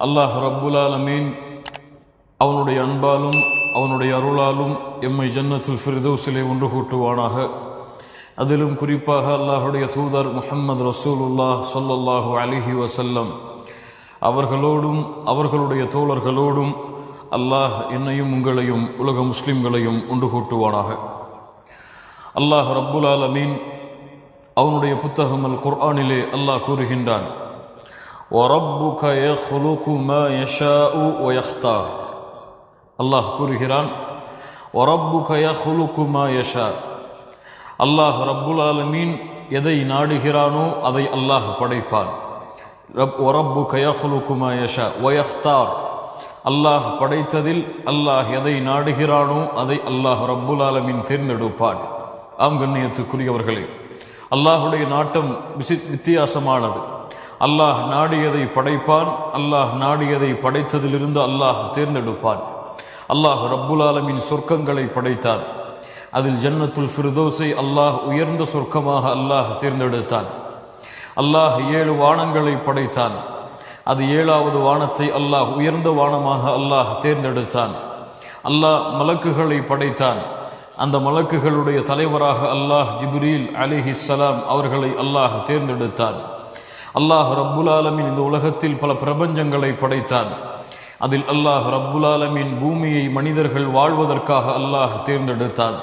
அல்லாஹ் ரப்புல் ஆலமீன் அவனுடைய அன்பாலும் அவனுடைய அருளாலும் எம்மை ஜன்னத்துல் ஃபிர்தௌஸிலே ஒன்று கூட்டுவானாக. அதிலும் குறிப்பாக அல்லாஹுடைய தூதர் முஹம்மது ரசூலுல்லாஹ் ஸல்லல்லாஹு அலைஹி வஸல்லம் அவர்களோடும் அவர்களுடைய தோழர்களோடும் அல்லாஹ் என்னையும் உங்களையும் உலக முஸ்லிம்களையும் ஒன்று கூட்டுவானாக. அல்லாஹ் ரப்புல் ஆலமீன் அவனுடைய புத்தகம் அல் குர்ஆனிலே அல்லாஹ் கூறுகின்றான், وَرَبُّكَ يَخْلُقُ مَا يَشَاءُ وَيَخْتَارُ. அல்லாஹ் கூறுகிறான், وَرَبُّكَ يَخْلُقُ مَا يَشَاءُ. அல்லாஹ் ரப்புல் ஆலமீன் எதை நாடுகிறானோ அதை அல்லாஹ் படைப்பான். وَرَبُّكَ يَخْلُقُ مَا يَشَاءُ وَيَخْتَارُ. அல்லாஹ் படைத்ததில் அல்லாஹ் எதை நாடுகிறானோ அதை அல்லாஹ் ரப்புல் ஆலமீன் தேர்ந்தெடுப்பான். ஆம் கண்ணியத்துக்குரியவர்களே, அல்லாஹுடைய நாட்டம் வித்தியாசமானது. அல்லாஹ் நாடியதை படைப்பான். அல்லாஹ் நாடியதை படைத்ததிலிருந்து அல்லாஹ் தேர்ந்தெடுப்பான். அல்லாஹ் ரப்புல் ஆலமீன் சொர்க்கங்களை படைத்தான். அதில் ஜன்னத்துல் ஃபிர்தௌஸை அல்லாஹ் உயர்ந்த சொர்க்கமாக அல்லாஹ் தேர்ந்தெடுத்தான். அல்லாஹ் 7 வானங்களை படைத்தான். அது 7வது வானத்தை அல்லாஹ் உயர்ந்த வானமாக அல்லாஹ் தேர்ந்தெடுத்தான். அல்லாஹ் மலக்குகளை படைத்தான். அந்த மலக்குகளுடைய தலைவராக அல்லாஹ் ஜிப்ரீல் அலைஹிஸ்ஸலாம் அவர்களை அல்லாஹ் தேர்ந்தெடுத்தான். அல்லாஹ் ரப்புல் ஆலமீன் இந்த உலகத்தில் பல பிரபஞ்சங்களை படைத்தான். அதில் அல்லாஹ் ரப்புல் ஆலமீன் பூமியை மனிதர்கள் வாழ்வதற்காக அல்லாஹ் தேர்ந்தெடுத்தான்.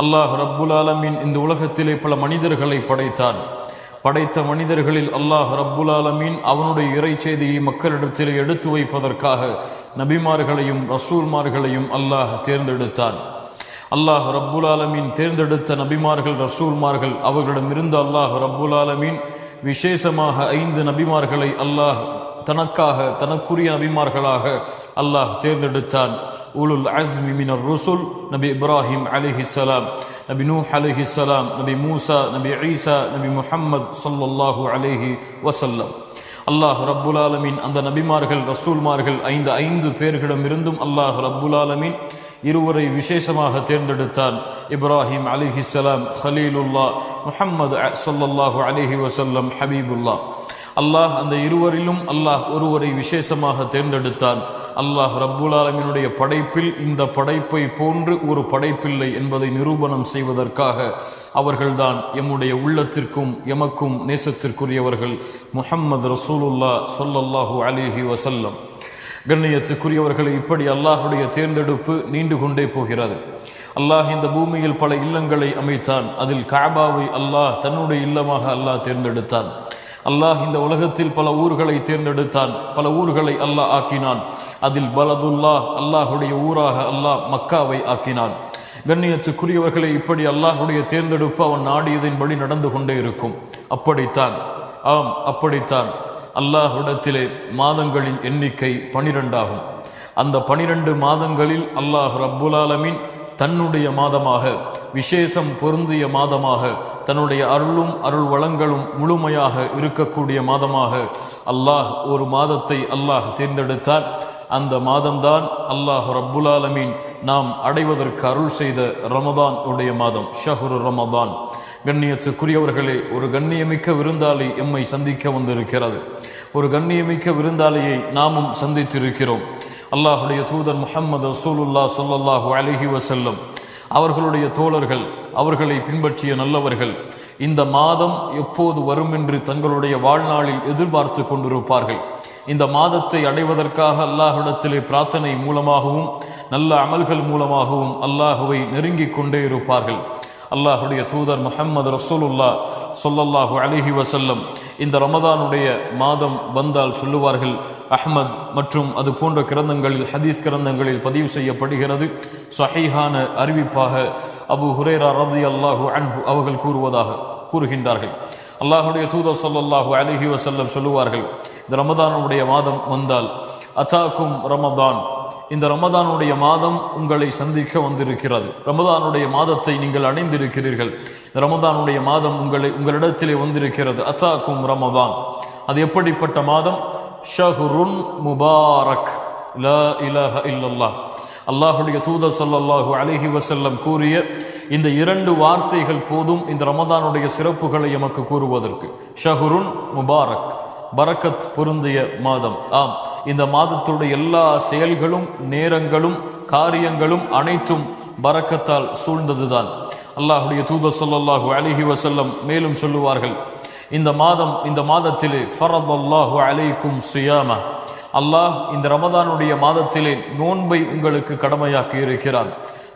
அல்லாஹ் ரப்புல் ஆலமீன் இந்த உலகத்திலே பல மனிதர்களை படைத்தான். படைத்த மனிதர்களில் அல்லாஹ் ரப்புல் ஆலமீன் அவனுடைய இறை செய்தியை மக்களிடத்திலே எடுத்து வைப்பதற்காக நபிமார்களையும் ரசூல்மார்களையும் அல்லாஹ் தேர்ந்தெடுத்தான். அல்லாஹ் ரப்புல் ஆலமீன் தேர்ந்தெடுத்த நபிமார்கள் ரசூல்மார்கள் அவர்களிடமிருந்து அல்லாஹ் ரப்புல் ஆலமீன் விசேஷமாக 5 நபிமார்களை அல்லாஹ் தனக்குரிய நபிமார்களாக அல்லாஹ் தேர்ந்தெடுத்தான். உலுல் அஸ்மி மினர் ருசுல் நபி இப்ராஹிம் அலைஹிஸ்ஸலாம், நபி நூஹ் அலைஹிஸ்ஸலாம், நபி மூசா, நபி ஈசா, நபி முஹம்மது ஸல்லல்லாஹு அலைஹி வஸல்லம். அல்லாஹ் ரப்புல் ஆலமீன் அந்த நபிமார்கள் ரசூல்மார்கள் 5 பேர்களிடமிருந்தும் அல்லாஹ் ரப்புல் ஆலமீன் 2 விசேஷமாக தேர்ந்தெடுத்தான். இப்ராஹிம் அலைஹிஸ்ஸலாம் ஹலீலுல்லாஹ், முஹம்மது ஸல்லல்லாஹு அலைஹி வஸல்லம் ஹபீபுல்லாஹ். அல்லாஹ் அந்த 2 அல்லாஹ் ஒருவரை விசேஷமாக தேர்ந்தெடுத்தான். அல்லாஹ் ரப்புல் ஆலமீனுடைய படைப்பில் இந்த படைப்பை போன்று ஒரு படைப்பில்லை என்பதை நிரூபணம் செய்வதற்காக அவர்கள்தான் எம்முடைய உள்ளத்திற்கும் எமக்கும் நேசத்திற்குரியவர்கள் முஹம்மது ரசூலுல்லாஹ் ஸல்லல்லாஹு அலைஹி வஸல்லம். கண்ணியத்துக்குரியவர்களை, இப்படி அல்லாஹுடைய தேர்ந்தெடுப்பு நீண்டு கொண்டே போகிறது. அல்லாஹ் இந்த பூமியில் பல இல்லங்களை அமைத்தான். அதில் கஅபாவை அல்லாஹ் தன்னுடைய இல்லமாக அல்லாஹ் தேர்ந்தெடுத்தான். அல்லாஹ் இந்த உலகத்தில் பல ஊர்களை தேர்ந்தெடுத்தான். பல ஊர்களை அல்லாஹ் ஆக்கினான். அதில் பலதுல்லாஹ் அல்லாஹுடைய ஊராக அல்லாஹ் மக்காவை ஆக்கினான். கண்ணியத்துக்குரியவர்களை, இப்படி அல்லாஹுடைய தேர்ந்தெடுப்பு அவன் நாடியதின்படி நடந்து கொண்டே இருக்கும். அப்படித்தான் அல்லாஹ்விடத்திலே மாதங்களின் எண்ணிக்கை 12 ஆகும். அந்த 12 மாதங்களில் அல்லாஹ் ரப்புல் ஆலமீன் தன்னுடைய மாதமாக, விசேஷம் பொருந்திய மாதமாக, தன்னுடைய அருள் வளங்களும் முழுமையாக இருக்கக்கூடிய மாதமாக அல்லாஹ் ஒரு மாதத்தை அல்லாஹ் தேர்ந்தெடுத்தான். அந்த மாதம்தான் அல்லாஹ் ரப்புல் ஆலமீன் நாம் அடைவதற்கு அருள் செய்த ரமதான் உடைய மாதம், ஷஹ்ரு ரமதான். கண்ணியத்துக்குரியவர்களே, ஒரு கண்ணியமிக்க விருந்தாளி எம்மை சந்திக்க வந்திருக்கிறது. ஒரு கண்ணியமிக்க விருந்தாளியை நாமும் சந்தித்திருக்கிறோம். அல்லாஹுடைய தூதர் முஹம்மது ரசூலுல்லாஹ் ஸல்லல்லாஹு அலைஹி வஸல்லம் அவர்களுடைய தோழர்கள், அவர்களை பின்பற்றிய நல்லவர்கள் இந்த மாதம் எப்போது வரும் என்று தங்களுடைய வாழ்நாளில் எதிர்பார்த்து கொண்டிருப்பார்கள். இந்த மாதத்தை அடைவதற்காக அல்லாஹ்விடத்திலே பிரார்த்தனை மூலமாகவும் நல்ல அமல்கள் மூலமாகவும் அல்லாஹுவை நெருங்கிக் கொண்டே இருப்பார்கள். அல்லாஹுடைய தூதர் முஹம்மது ரசூலுல்லாஹ் ஸல்லல்லாஹு அலைஹி வஸல்லம் இந்த ரமதானுடைய மாதம் வந்தால் சொல்லுவார்கள். அஹ்மத் மற்றும் அது போன்ற கிரந்தங்களில், ஹதீஸ் கிரந்தங்களில் பதிவு செய்யப்படுகிறது. ஸஹீஹான அறிவிப்பாக அபூ ஹுரைரா ரலியல்லாஹு அன்ஹு அவர்கள் கூறுகின்றார்கள். அல்லாஹுடைய தூதர் ஸல்லல்லாஹு அலைஹி வஸல்லம் சொல்லுவார்கள், இந்த ரமதானுடைய மாதம் வந்தால் அதாக்கும் ரமதான், இந்த ரமதானுடைய மாதம் உங்களை சந்திக்க வந்திருக்கிறது. ரமதானுடைய மாதத்தை நீங்கள் அடைந்திருக்கிறீர்கள். ரமதானுடைய மாதம் உங்களிடத்திலே வந்திருக்கிறது. அதாக்கும் ரமதான். அது எப்படிப்பட்ட மாதம்? ஷஹ்ருன் முபாரக், லா இலாஹ இல்லல்லாஹ். அல்லாஹுடைய தூதர் ஸல்லல்லாஹு அலைஹி வஸல்லம் கூறிய இந்த 2 வார்த்தைகள் போதும் இந்த ரமதானுடைய சிறப்புகளை எமக்கு கூறுவதற்கு. ஷஹ்ருன் முபாரக், பரக்கத் பொருந்திய மாதம். ஆம், இந்த மாதத்துடைய எல்லா செயல்களும் நேரங்களும் காரியங்களும் அனைத்தும் பரக்கத்தால் சூழ்ந்ததுதான். அல்லாஹுடைய தூதர் ஸல்லல்லாஹு அலைஹி வஸல்லம் மேலும் சொல்லுவார்கள், இந்த மாதத்திலே ஃபரதல்லாஹு அலைக்கும் ஸியாமா, அல்லாஹ் இந்த ரமதானுடைய மாதத்திலே நோன்பை உங்களுக்கு கடமையாக்கி இருக்கிறான்.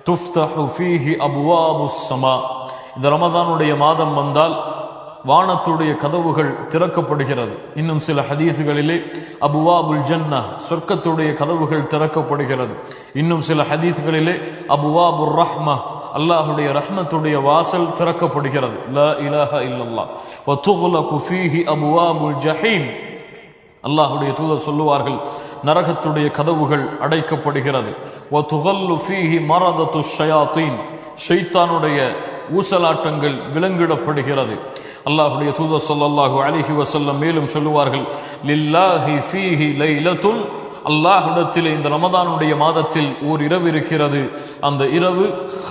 துஃப்தஹு ஃபீஹி அப்வாபுஸ் ஸமா, இந்த ரமதானுடைய மாதம் வந்தால் வானத்துடைய கதவுகள் திறக்கப்படுகிறது. இன்னும் சில ஹதீஸுகளிலே அபுவாபுல் ஜன்னா, சொர்க்கத்துடைய கதவுகள் திறக்கப்படுகிறது. இன்னும் சில ஹதீஸுகளிலே அபுவாபுர் ரஹ்மா, அல்லாஹுடைய ரஹ்மத்துடைய வாசல் திறக்கப்படுகிறது. லா இலாஹா இல்லல்லாஹ். வ துக்லகு ஃபீஹி அபுவாபுல் ஜஹீம், அல்லாஹுடைய தூதர் சொல்லுவார்கள், நரகத்துடைய கதவுகள் அடைக்கப்படுகிறது. வ துகல்லு ஃபீஹி மரதத்து ஷயாத்தீன், ஷைத்தானுடைய ஊசலாட்டங்கள் விலங்கிடப்படுகிறது. அல்லாஹுடைய தூதர் ஸல்லல்லாஹு அலைஹி வஸல்லம் மேலும் சொல்லுவார்கள், லில்லாஹி ஃபீஹி லைலத்துல், அல்லாஹ்விடத்திலே இந்த ரமதானுடைய மாதத்தில் ஓர் இரவு இருக்கிறது, அந்த இரவு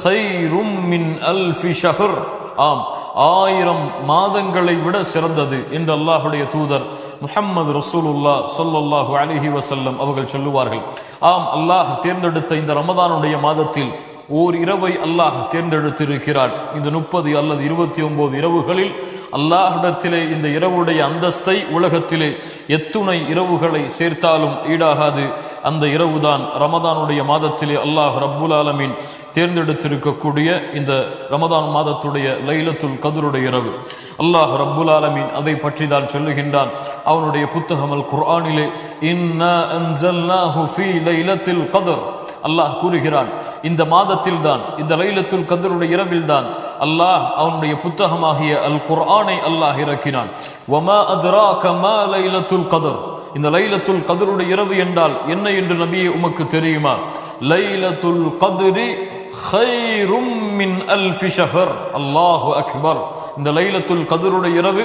கைரும் மின் அல்ஃபி ஷஹர், ஆம் 1000 மாதங்களை விட சிறந்தது என்று அல்லாஹுடைய தூதர் முஹம்மது ரசூலுல்லாஹ் ஸல்லல்லாஹு அலைஹி வஸல்லம் அவர்கள் சொல்லுவார்கள். ஆம், அல்லாஹ் தேர்ந்தெடுத்த இந்த ரமதானுடைய மாதத்தில் ஓர் இரவை அல்லாஹ் தேர்ந்தெடுத்திருக்கிறார். இந்த 30 அல்லது 29 இரவுகளில் அல்லாஹ்விடத்திலே இந்த இரவுடைய அந்தஸ்தை உலகத்திலே எத்துணை இரவுகளை சேர்த்தாலும் ஈடாகாது. அந்த இரவுதான் ரமதானுடைய மாதத்திலே அல்லாஹ் ரப்புல் ஆலமீன் தேர்ந்தெடுத்திருக்கக்கூடிய இந்த ரமதான் மாதத்துடைய லைலத்துல் கத்ருடைய இரவு. அல்லாஹ் ரப்புல் ஆலமீன் அதை பற்றி தான் சொல்லுகின்றான் அவனுடைய புத்தகம் அல் குர்ஆனிலே, இன்னா அன்ஸல்நாஹு ஃபீ லைலத்தில் கத்ர், அல்லாஹ் கூறுகிறான், இந்த மாதத்தில் தான், இந்த லைலத்துல் கத்ருடைய இரவில் தான் அல்லாஹ் அவனுடைய புத்தகமாகிய அல் குர்ஆனை அல்லாஹ் இறக்கினான். வமா அத்ராக மா லைலத்துல் கத்ர், இந்த லைலத்துல் கத்ருடைய இரவு என்றால் என்ன என்று நபியே உமக்கு தெரியுமா? லைலத்துல் கத்ரி கைரும் மின் அல்ஃபி ஷஹர். அல்லாஹு அக்பர். இந்த லைலத்துல் கத்ருடைய இரவு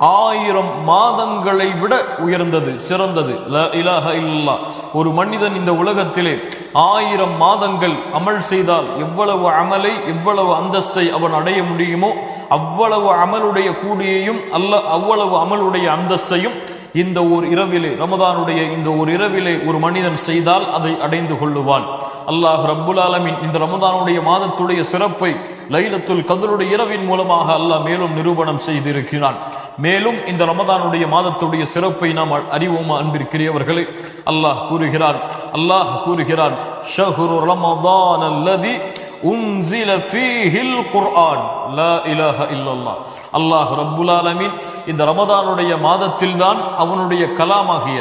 1000 மாதங்களை விட உயர்ந்தது, சிறந்தது. லா இலாஹா இல்லல்லாஹ். ஒரு மனிதன் இந்த உலகத்திலே 1000 மாதங்கள் அமல் செய்தால் எவ்வளவு அமலை, எவ்வளவு அந்தஸ்தை அவன் அடைய முடியுமோ அவ்வளவு அமலுடைய கூலியையும் அவ்வளவு அமலுடைய அந்தஸ்தையும் இந்த ஒரு இரவிலே, ரமதானுடைய இந்த ஒரு இரவிலே ஒரு மனிதன் செய்தால் அதை அடைந்து கொள்ளுவான். அல்லாஹ் ரப்புல் ஆலமீன் இந்த ரமதானுடைய மாதத்துடைய சிறப்பை லைலத்துல் கத்ருடைய இரவின் மூலமாக அல்லாஹ் மேலும் நிரூபணம் செய்திருக்கிறான். மேலும் இந்த ரமதானுடைய மாதத்துடைய சிறப்பை நாம் அறிவோமா அன்பிற்குரியவர்களே? அல்லாஹ் கூறுகிறான் ஷஹ்ரு ரமதான் அல்லதி உன்சில ஃபீஹில் குர்ஆன். லா இலாஹா இல்லல்லாஹ். அல்லாஹ் ரப்புல் ஆலமீன் இந்த ரமதானுடைய மாதத்தில் தான் அவனுடைய கலாமாகிய,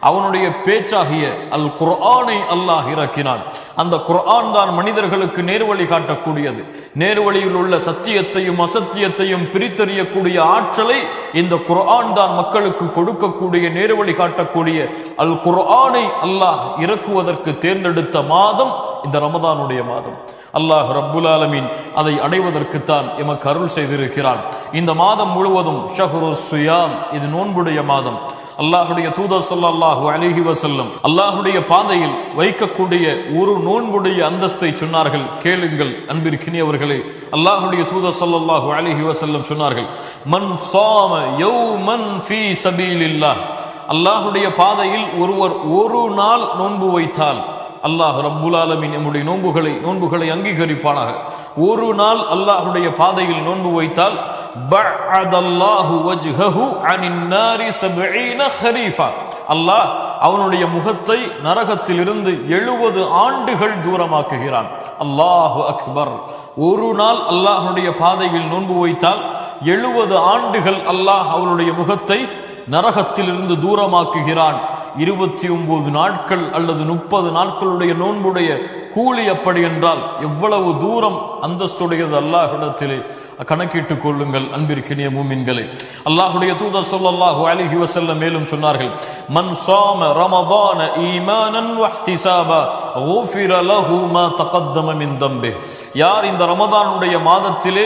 அவனுடைய பேச்சாகிய அல் குர்ஆனை அல்லாஹ் இறக்கினான். அந்த குர்ஆன் தான் மனிதர்களுக்கு நேர்வழி காட்டக்கூடியது. நேர்வழியில் உள்ள சத்தியத்தையும் அசத்தியத்தையும் பிரித்தறியக்கூடிய ஆற்றலை இந்த குர்ஆன் தான் மக்களுக்கு கொடுக்கக்கூடிய, நேர்வழி காட்டக்கூடிய அல் குர்ஆனை அல்லாஹ் இறக்குவதற்கு தேர்ந்தெடுத்த மாதம் இந்த ரமதானுடைய மாதம். அல்லாஹ் ரப்புல் ஆலமீன் அதை அடைவதற்குத்தான் எமக்கு அருள் செய்திருக்கிறான். இந்த மாதம் முழுவதும் ஷஹ்ரு ஸியாம், இது நோன்புடைய மாதம். அல்லாஹுடைய தூதர் ஸல்லல்லாஹு அலைஹி வஸல்லம் அல்லாஹுடைய பாதையில் வைக்கக்கூடிய ஒரு நோன்புடைய அந்தஸ்தை சொன்னார்கள். கேளுங்கள் அன்பிற்கினியவர்களே, அல்லாஹுடைய தூதர் ஸல்லல்லாஹு அலைஹி வஸல்லம் சொன்னார்கள், மன் ஸாம யௌமன் ஃபீ சபீலில்லாஹ், அல்லாஹுடைய பாதையில் ஒருவர் ஒரு நாள் நோன்பு வைத்தால் அல்லாஹ் ரப்புல் ஆலமீன் நம்முடைய நோன்புகளை அங்கீகரிப்பானாக. ஒரு நாள் அல்லாஹுடைய பாதையில் நோன்பு வைத்தால் பஅதல்லாஹு வஜ்ஹஹு அனின் நாரி 70 ஹரீஃபா, அல்லாஹ் அவனுடைய முகத்தை நரகத்திலிருந்து 70 ஆண்டுகள் தூரமாக்குகிறான். அல்லாஹு அக்பர். ஒரு நாள் அல்லாஹுடைய பாதையில் நோன்பு வைத்தால் 70 ஆண்டுகள் அல்லாஹ் அவனுடைய முகத்தை நரகத்திலிருந்து தூரமாக்குகிறான். 29 நாட்கள் அல்லது 30 நாட்களுடைய நோன்புடைய கூலி அப்படி என்றால் எவ்வளவு தூரம் அந்தஸ்துடையது அல்லாஹ்விடத்திலே கணக்கிட்டுக் கொள்ளுங்கள் அன்பிற்கினிய மூமின்களே. அல்லாஹ்வுடைய தூதர் ஸல்லல்லாஹு அலைஹி வஸல்லம் மேலும் சொன்னார்கள், மன் ஸாம ரமதான ஈமானன் வஹ்திசாபா குஃபிர லஹு மா தகத்தம மின் தம்பி. யார் இந்த ரமதானுடைய மாதத்திலே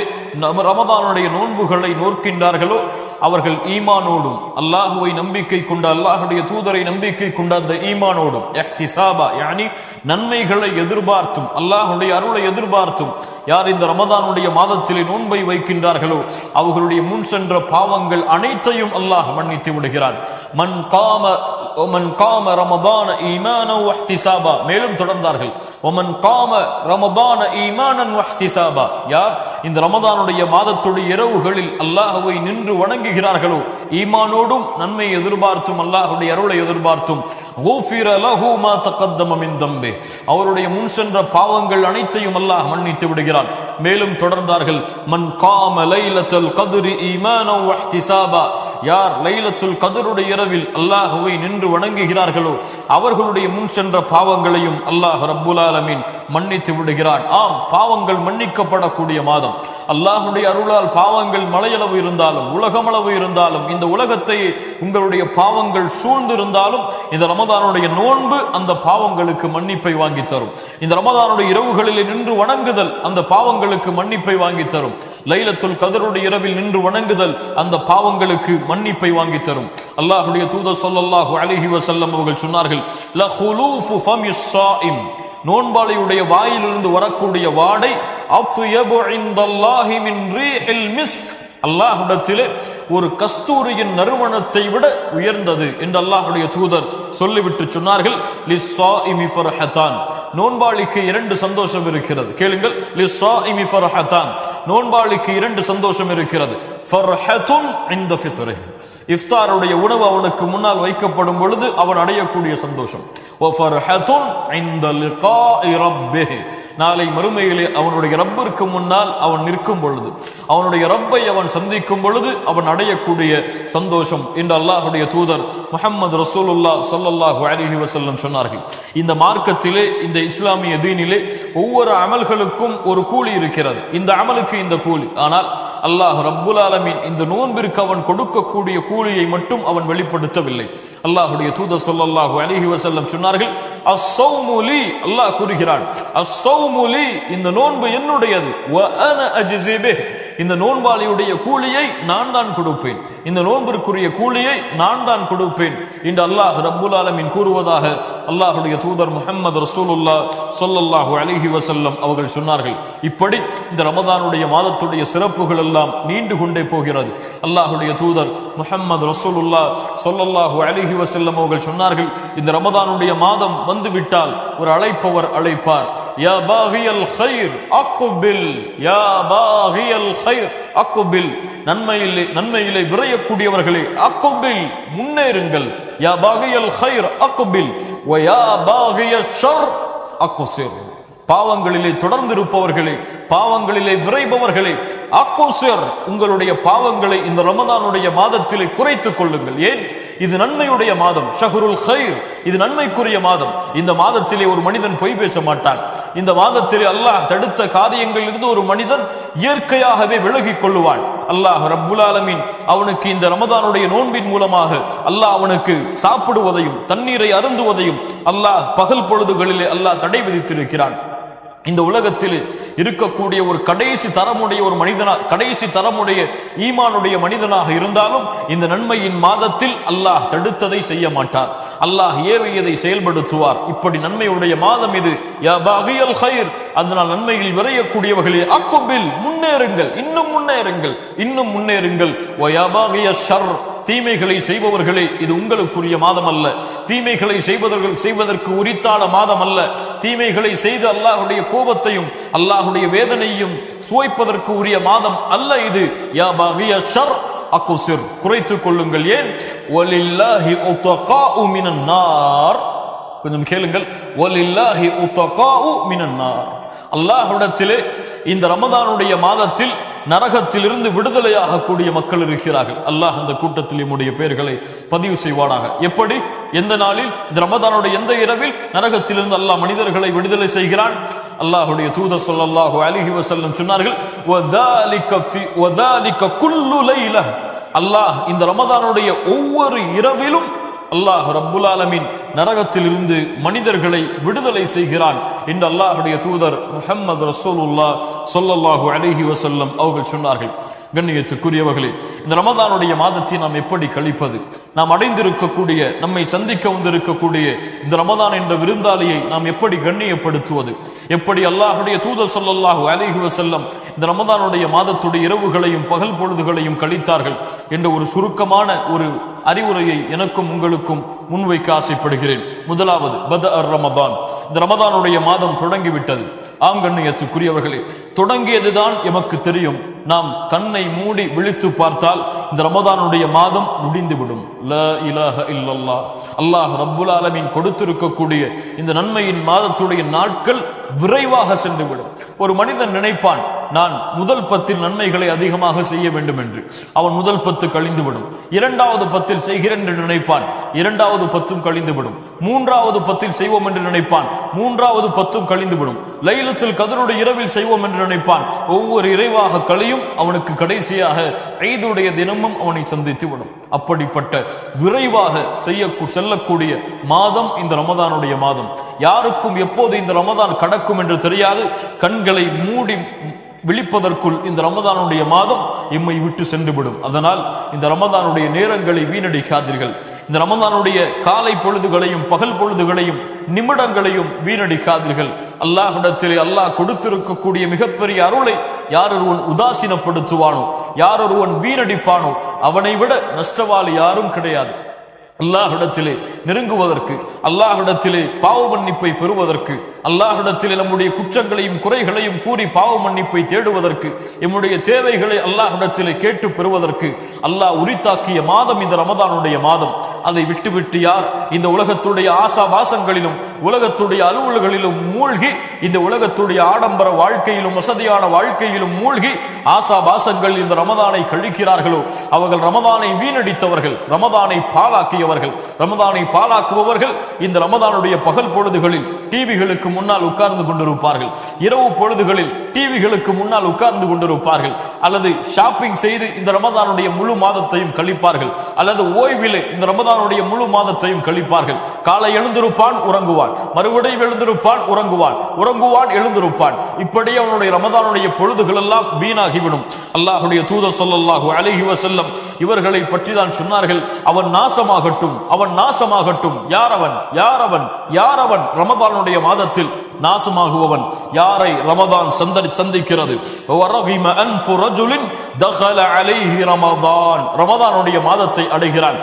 ரமதானுடைய நோன்புகளை நோக்கின்றார்களோ அவர்கள் ஈமானோடும், அல்லாஹுவை நம்பிக்கை கொண்ட, அல்லாஹுடைய தூதரை நம்பிக்கை கொண்ட அந்த ஈமானோடும், இஹ்திசாபா யானி நன்மைகளை எதிர்பார்த்தும், அல்லாஹுடைய அருளை எதிர்பார்த்தும் யார் இந்த ரமதானுடைய மாதத்திலே நோன்பை வைக்கின்றார்களோ அவர்களுடைய முன் சென்ற பாவங்கள் அனைத்தையும் அல்லாஹ் மன்னித்து விடுகிறான். மன் காம ومن قام رمضان ايمانا واحتسابا மேலும் தொடர்ந்தார்கள் ومن قام رمضان ايمانا واحتسابا யார் இந்த ரமதானுடைய மாதத்துடைய இரவுகளில் அல்லாஹ்வை நின்று வணங்குகிறார்களோ ஈமானோடும் நன்மை எதிர்பார்த்தும் அல்லாஹ்வுடைய அருளை எதிர்பார்த்தும் غفر له ما تقدم من ذنبه அவருடைய முன் சென்ற பாவங்கள் அனைத்தையும் அல்லாஹ் மன்னித்து விடுகிறான் மேலும் தொடர்ந்தார்கள் மன் காம லைலத்துல் கத்ரி ஈமானா வஹ்திசாபா யார் லைலத்துல் கத்ருடைய இரவில் அல்லாஹ்வை நின்று வணங்குகிறார்களோ அவர்களுடைய முன் சென்ற பாவங்களையும் அல்லாஹ் ரப்புல் ஆலமீன் மன்னித்து விடுகிறான். ஆம், பாவங்கள் மன்னிக்கப்படக்கூடிய மாதம். அல்லாஹ்வுடைய அருளால் பாவங்கள் மலையளவு இருந்தாலும் உலகமளவு இருந்தாலும் இந்த உலகத்தை உங்களுடைய பாவங்கள் சூழ்ந்திருந்தாலும் இந்த ரமதானுடைய நோன்பு அந்த பாவங்களுக்கு மன்னிப்பை வாங்கி தரும். இந்த ரமதானுடைய இரவுகளில் நின்று வணங்குதல் அந்த பாவங்களுக்கு மன்னிப்பை வாங்கி தரும். லைலத்துல் கத்ருடைய இரவில் நின்று வணங்குதல் அந்த பாவங்களுக்கு மன்னிப்பை வாங்கி தரும். அல்லாஹ்வுடைய தூதர் ஸல்லல்லாஹு அலைஹி வஸல்லம் அவர்கள் சொன்னார்கள், லா குலூஃபு ஃபமிஸ் ஸாயிம் நோன்பாளியுடைய வாயிலிருந்து வரக்கூடிய வாடை அத்யபு இன்தல்லாஹி மின் ரீஹில் மிஸ்க் அல்லாஹ்விடத்திலே ஒரு கஸ்தூரியின் நறுமணத்தை விட உயர்ந்தது என்று அல்லாஹ்வுடைய தூதர் சொல்லிவிட்டு சொன்னார்கள், லிஸ்ஸாயிமி ஃபர்ஹதான் நோன்பாளிக்கு இரண்டு சந்தோஷம் இருக்கிறது. கேளுங்கள், லிஸ்ஸாயிமி ஃபர்ஹதான் நோன்பாளிக்கு இரண்டு சந்தோஷம் இருக்கிறது. ஃபர்ஹதுன் இன்த ஃபித்ரிஹி இஃப்தாருடைய உணவு அவனுக்கு முன்னால் வைக்கப்படும் பொழுது அவன் அடையக்கூடிய சந்தோஷம். வ ஃபர்ஹதுன் இன்த லிகாஇ ரப்பிஹி நாளை மறுமையிலே அவனுடைய ரப்பிற்கு முன்னால் அவன் நிற்கும் பொழுது அவனுடைய ரப்பை அவன் சந்திக்கும் பொழுது அவன் அடையக்கூடிய சந்தோஷம் என்று அல்லாஹ்வுடைய தூதர் முஹம்மது ரசூலுல்லாஹ் ஸல்லல்லாஹு அலைஹி வஸல்லம் சொன்னார்கள். இந்த மார்க்கத்திலே இந்த இஸ்லாமிய தீனிலே ஒவ்வொரு அமல்களுக்கும் ஒரு கூலி இருக்கிறது. இந்த அமலுக்கு இந்த கூலி. ஆனால் அல்லாஹ் ரப்புல் ஆலமீன் இந்த நோன்பிற்கு அவன் கொடுக்கக்கூடிய கூலியை மட்டும் அவன் வெளிப்படுத்தவில்லை. அல்லாஹ்வுடைய தூதர் ஸல்லல்லாஹு அலைஹி வஸல்லம் சொன்னார்கள், அஸ்ஸௌமு லீ அல்லாஹ் கூறுகிறான், அஸ்ஸௌமு லீ இந்த நோன்பு என்னுடையது, வ அன அஜ்ஸி பிஹ் இந்த நோன்பாளியுடைய கூலியை நான் தான் கொடுப்பேன், இந்த நோன்பிற்குரிய கூலியை நான் தான் கொடுப்பேன் என்று அல்லாஹ் ரப்புல் ஆலமீன் கூறுவதாக அல்லாஹ்வுடைய தூதர் முஹம்மது ரசூலுல்லாஹ் ஸல்லல்லாஹு அலைஹி வஸல்லம் அவர்கள் சொன்னார்கள். இப்படி இந்த ரமதானுடைய மாதத்துடைய சிறப்புகள் எல்லாம் நீண்டு கொண்டே போகிறது. அல்லாஹ்வுடைய தூதர் முஹம்மது ரசூலுல்லாஹ் ஸல்லல்லாஹு அலைஹி வஸல்லம் அவர்கள் சொன்னார்கள், இந்த ரமதானுடைய மாதம் வந்துவிட்டால் ஒரு அழைப்பவர் அழைப்பார், யா பாகியல் கைர் அக்பில், யா பாகியல் கைர் அக்பில் நன்மையிலே விரையக்கூடியவர்களே அக்பில் முன்னேறுங்கள், யா பாகியல் கைர் அக்பில் வ யா பாகியல் ஷர் அக்ஸிர் பாவங்களிலே தொடர்ந்து இருப்பவர்களே பாவங்களிலே விரைபவர்களே அக்ஸிர் உங்களுடைய பாவங்களை இந்த ரமதானுடைய மாதத்திலே குறைத்துக் கொள்ளுங்கள். ஏன்? இது நன்மையுடைய மாதம், ஷஹ்ருல் கைர், இது நன்மைக்குரிய மாதம். இந்த மாதத்திலே ஒரு மனிதன் பொய் பேச மாட்டான். இந்த மாதத்திலே அல்லாஹ் தடுத்த காரியங்களில் இருந்து ஒரு மனிதன் இயற்கையாகவே விலகிக் கொள்ளுவான். அல்லாஹ் ரப்புல் ஆலமீன் அவனுக்கு இந்த ரமதானுடைய நோன்பின் மூலமாக அல்லாஹ் அவனுக்கு சாப்பிடுவதையும் தண்ணீரை அருந்துவதையும் அல்லாஹ் பகல் பொழுதுகளிலே அல்லாஹ் தடை விதித்திருக்கிறான். இந்த உலகத்தில் இருக்கக்கூடிய ஒரு கடைசி தரமுடைய ஒரு கடைசி தரமுடைய ஈமானுடைய மனிதனாக இருந்தாலும் இந்த நன்மையின் மாதத்தில் அல்லாஹ் தடுத்ததை செய்ய மாட்டார், அல்லாஹ் ஏவியதை செயல்படுத்துவார். இப்படி நன்மையுடைய மாதம் இது. யா பாகியல் கைர் அதனால் நன்மையில் விரையக்கூடியவர்களே அக்பில் முன்னேறுங்கள், இன்னும் முன்னேறுங்கள், இன்னும் முன்னேறுங்கள். வ யா பாகியஷ் ஷர் தீமைகளை செய்பவர்களே இது உங்களுக்குரிய மாதம் அல்ல, தீமைகளை செய்வதற்கு உரித்தான மாதம் அல்ல, தீமைகளை செய்து அல்லாஹ்வுடைய கோபத்தையும் அல்லாஹ்வுடைய வேதனையும் சுவைப்பதற்கு உரிய மாதம் அல்ல இது. யா பாகியஷ் ஷர் அக்ஸிர் குறைத்துக் கொள்ளுங்கள். ஏன்? வலில்லாஹி உத்தகாஉ மினன் நார் கொஞ்சம் கேளுங்கள், வலில்லாஹி உத்தகாஉ மினன் நார் அல்லாஹ்விடத்திலே இந்த ரமதானுடைய மாதத்தில் நரகத்திலிருந்து விடுதலையாக கூடிய மக்கள் இருக்கிறார்கள். அல்லாஹ் அந்த கூட்டத்தில் நம்முடைய பெயர்களை பதிவு செய்வானாக. எப்படி? எந்த நாளில்? இந்த ரமதானுடைய எந்த இரவில் நரகத்திலிருந்து அல்லாஹ் மனிதர்களை விடுதலை செய்கிறான்? அல்லாஹ்வுடைய தூதர் ஸல்லல்லாஹு அலைஹி வஸல்லம் சொன்னார்கள், வதாலிக குல்லு லைல அல்லாஹ் இந்த ரமதானுடைய ஒவ்வொரு இரவிலும் அல்லாஹ் ரப்புல் ஆலமீன் நரகத்தில் இருந்து மனிதர்களை விடுதலை செய்கிறான் என்று அல்லாஹ்வுடைய தூதர் முஹம்மது ரசூலுல்லாஹ் ஸல்லல்லாஹு அலைஹி வஸல்லம் அவர்கள் சொன்னார்கள். கண்ணியத்துக்குரியவர்களே, இந்த ரமதானுடைய மாதத்தை நாம் எப்படி கழிப்பது? நாம் அடைந்திருக்கக்கூடிய நம்மை சந்திக்க வந்திருக்கக்கூடிய இந்த ரமதான் என்ற விருந்தாளியை நாம் எப்படி கண்ணியப்படுத்துவது? எப்படி அல்லாஹ்வுடைய தூதர் ஸல்லல்லாஹு அலைஹி வஸல்லம் இந்த ரமதானுடைய மாதத்துடைய இரவுகளையும் பகல் பொழுதுகளையும் கழித்தார்கள் என்ற ஒரு சுருக்கமான ஒரு அறிவுரையை எனக்கும் உங்களுக்கும் முன்வைக்க ஆசைப்படுகிறேன். முதலாவது ரமதான். இந்த ரமதானுடைய மாதம் தொடங்கிவிட்டது. கண்ணியத்துக்குரியவர்களே, தொடங்கியதுதான் எமக்கு தெரியும். நாம் கண்ணை மூடி விழித்து பார்த்தால் இந்த ரமதானுடைய மாதம் முடிந்துவிடும். லா இலாஹ இல்லல்லாஹ். அல்லாஹ் ரப்புல் ஆலமீன் கொடுத்திருக்கக்கூடிய இந்த நன்மையின் மாதத்துடைய நாட்கள் விரைவாக சென்றுவிடும். ஒரு மனிதன் நினைப்பான், நான் முதல் 10 நன்மைகளை அதிகமாக செய்ய வேண்டும் என்று. அவன் முதல் 10 கழிந்துவிடும். 2வது 10 செய்கிறேன் என்று நினைப்பான், 2வது 10 கழிந்துவிடும். 3வது 10 செய்வோம் என்று நினைப்பான், 3வது 10 கழிந்துவிடும். லைலத்துல் கத்ருடைய இரவில் செய்வோம் என்று நினைப்பான். ஒவ்வொரு இறைவாக கழியும். அவனுக்கு கடைசியாக ஈதுடைய தினமும் அவனை சந்தித்து விடும். அப்படிப்பட்ட விரைவாக செல்லக்கூடிய மாதம் இந்த ரமதானுடைய மாதம். யாருக்கும் எப்போது இந்த ரமதான் கடக்கும் என்று தெரியாது. கண்களை மூடி விழிப்பதற்குள் இந்த ரமதானுடைய மாதம் எம்மை விட்டு சென்றுவிடும். அதனால் இந்த ரமதானுடைய நேரங்களை வீணடிக்காதீர்கள். இந்த ரமதானுடைய காலை பொழுதுகளையும் பகல் பொழுதுகளையும் நிமிடங்களையும் வீணடிக்காதீர்கள். அல்லாஹ்விடத்திலே அல்லாஹ் கொடுத்திருக்கக்கூடிய மிகப்பெரிய அருளை யார் ஒருவன் உதாசீனப்படுத்துவானோ, யார் ஒருவன் வீணடிப்பானோ, அவனை விட நஷ்டவாளி யாரும் கிடையாது. அல்லாஹ்விடத்திலே நெருங்குவதற்கு, அல்லாஹ்விடத்திலே பாவ மன்னிப்பை பெறுவதற்கு, அல்லாஹ்விடத்திலே நம்முடைய குற்றங்களையும் குறைகளையும் கூறி பாவ மன்னிப்பை தேடுவதற்கு, நம்முடைய தேவைகளை அல்லாஹ்விடத்திலே கேட்டு பெறுவதற்கு அல்லாஹ் உரித்தாக்கிய மாதம் இந்த ரமதானுடைய மாதம். அதை விட்டுவிட்டு யார் இந்த உலகத்துடைய ஆசாபாசங்களிலும் உலகத்துடைய அலுவல்களிலும் மூழ்கி, இந்த உலகத்துடைய ஆடம்பர வாழ்க்கையிலும் வசதியான வாழ்க்கையிலும் மூழ்கி ஆசாபாசங்கள் இந்த ரமதானை கழிக்கிறார்களோ, அவர்கள் ரமதானை வீணடித்தவர்கள், ரமதானை பாழாக்கியவர்கள். ரமதானை பாழாக்குபவர்கள் இந்த ரமதானுடைய பகல் பொழுதுகளில் டிவிகளுக்கு முன்னால் உட்கார்ந்து கொண்டிருப்பார்கள். இரவு பொழுதுகளில் டிவிகளுக்கு முன்னால் உட்கார்ந்து கொண்டிருப்பார்கள். அல்லது ஷாப்பிங் செய்து இந்த ரமதானுடைய முழு மாதத்தையும் கழிப்பார்கள். அல்லது ஓய்விலே இந்த ரமதானுடைய முழு மாதத்தையும் கழிப்பார்கள். காலை எழுந்திருப்பான், உறங்குவான், மறுபடியும் எழுந்திருப்பான், உறங்குவான், உறங்குவான், எழுந்திருப்பான். இப்படி அவனுடைய ரமதானுடைய பொழுதுகள் எல்லாம் வீணாகிவிடும். அல்லாஹ்வுடைய தூதர் ஸல்லல்லாஹு அலைஹி வஸல்லம் இவர்களை பற்றி தான் சொன்னார்கள், அவன் நாசமாகட்டும், அவன் நாசமாகட்டும். யார் அவன், யார் அவன், யார் அவன்? ரமதானுடைய மாதத்தில் நாசமாகுவவன். யாரை ரமதான் சந்திக்கிறது? ரமதானுடைய மாதத்தை அடைகிறான்.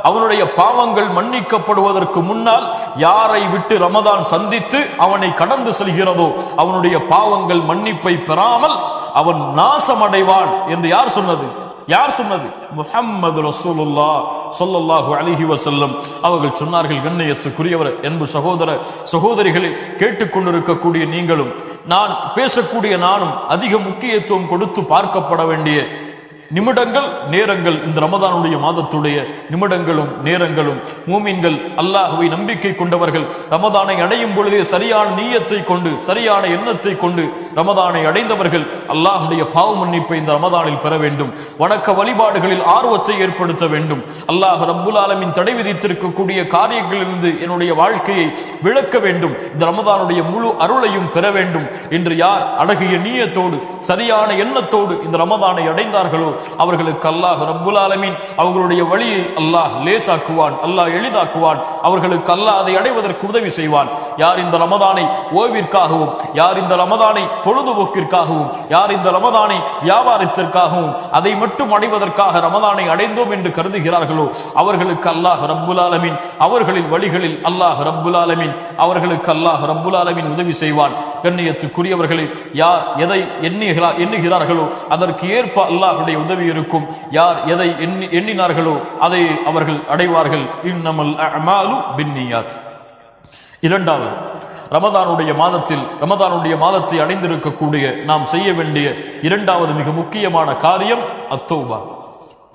அவனுடைய பாவங்கள் மன்னிக்கப்படுவதற்கு முன்னால் யாரை விட்டு ரமதான் சந்தித்து அவனை கடந்து செல்கிறதோ அவனுடைய பாவங்கள் மன்னிப்பை பெறாமல் அவன் நாசமடைவான் என்று யார் சொன்னது? யார் சொன்னது? முஹம்மது ரசூலுல்லாஹ் ஸல்லல்லாஹு அலைஹி வஸல்லம் அவர்கள் சொன்னார்கள். கண்ணியத்துக்குரியவர், அன்பு சகோதர சகோதரிகளை கேட்டுக்கொண்டிருக்கக்கூடிய நீங்களும் நான் பேசக்கூடிய நானும் அதிக முக்கியத்துவம் கொடுத்து பார்க்கப்பட வேண்டிய நிமிடங்கள், நேரங்கள் இந்த ரமதானுடைய மாதத்துடைய நிமிடங்களும் நேரங்களும். மூமின்கள், அல்லாஹ்வை நம்பிக்கை கொண்டவர்கள் ரமதானை அடையும் பொழுதே சரியான நீயத்தை கொண்டு, சரியான எண்ணத்தை கொண்டு ரமதானை அடைந்தவர்கள் அல்லாஹ்வுடைய பாவ மன்னிப்பை இந்த ரமதானில் பெற வேண்டும். வணக்க வழிபாடுகளில் ஆர்வத்தை ஏற்படுத்த வேண்டும். அல்லாஹ் ரப்புல் ஆலமீன் தடை விதித்திருக்கக்கூடிய காரியங்களிலிருந்து என்னுடைய வாழ்க்கையை விளக்க வேண்டும். இந்த ரமதானுடைய முழு அருளையும் பெற வேண்டும் என்று யார் அழகிய நீயத்தோடு சரியான எண்ணத்தோடு இந்த ரமதானை அடைந்தார்களோ அவர்களுக்கு அல்லாஹ் ரப்புல் ஆலமீன் அவர்களுடைய வழியை அல்லாஹ் லேசாக்குவான், அல்லாஹ் எளிதாக்குவான். அவர்களுக்கு அல்லாஹ் அதை அடைவதற்கு உதவி செய்வான். யார் இந்த ரமதானை ஓய்விற்காகவும், யார் இந்த ரமதானை பொழுதுபோக்கிற்காகவும், யார் இந்த ரமதானை வியாபாரத்திற்காகவும் அதை மட்டும் அடைவதற்காக ரமதானை அடைந்தோம் என்று கருதுகிறார்களோ அவர்களுக்கு அல்லாஹ் ரப்புல் ஆலமீன் அவர்களின் வழிகளில் அல்லாஹ் ரப்புல் ஆலமீன் அவர்களுக்கு அல்லாஹ் ரப்புல் ஆலமீன் உதவி செய்வான். கண்ணியத்துக்குரியவர்களை, யார் எதை எண்ணுகிறார்களோ அதற்கு ஏற்ப அல்லாஹ்வுடைய உதவி இருக்கும். யார் எதை எண்ணினார்களோ அதை அவர்கள் அடைவார்கள். இன்னமல் அஅமாலு பின்னியாத். இரண்டாவது, ரமதானுடைய மாதத்தில், ரமதானுடைய மாதத்தை அடைந்திருக்கக்கூடிய நாம் செய்ய வேண்டிய இரண்டாவது மிக முக்கியமான காரியம் அத்தௌபா.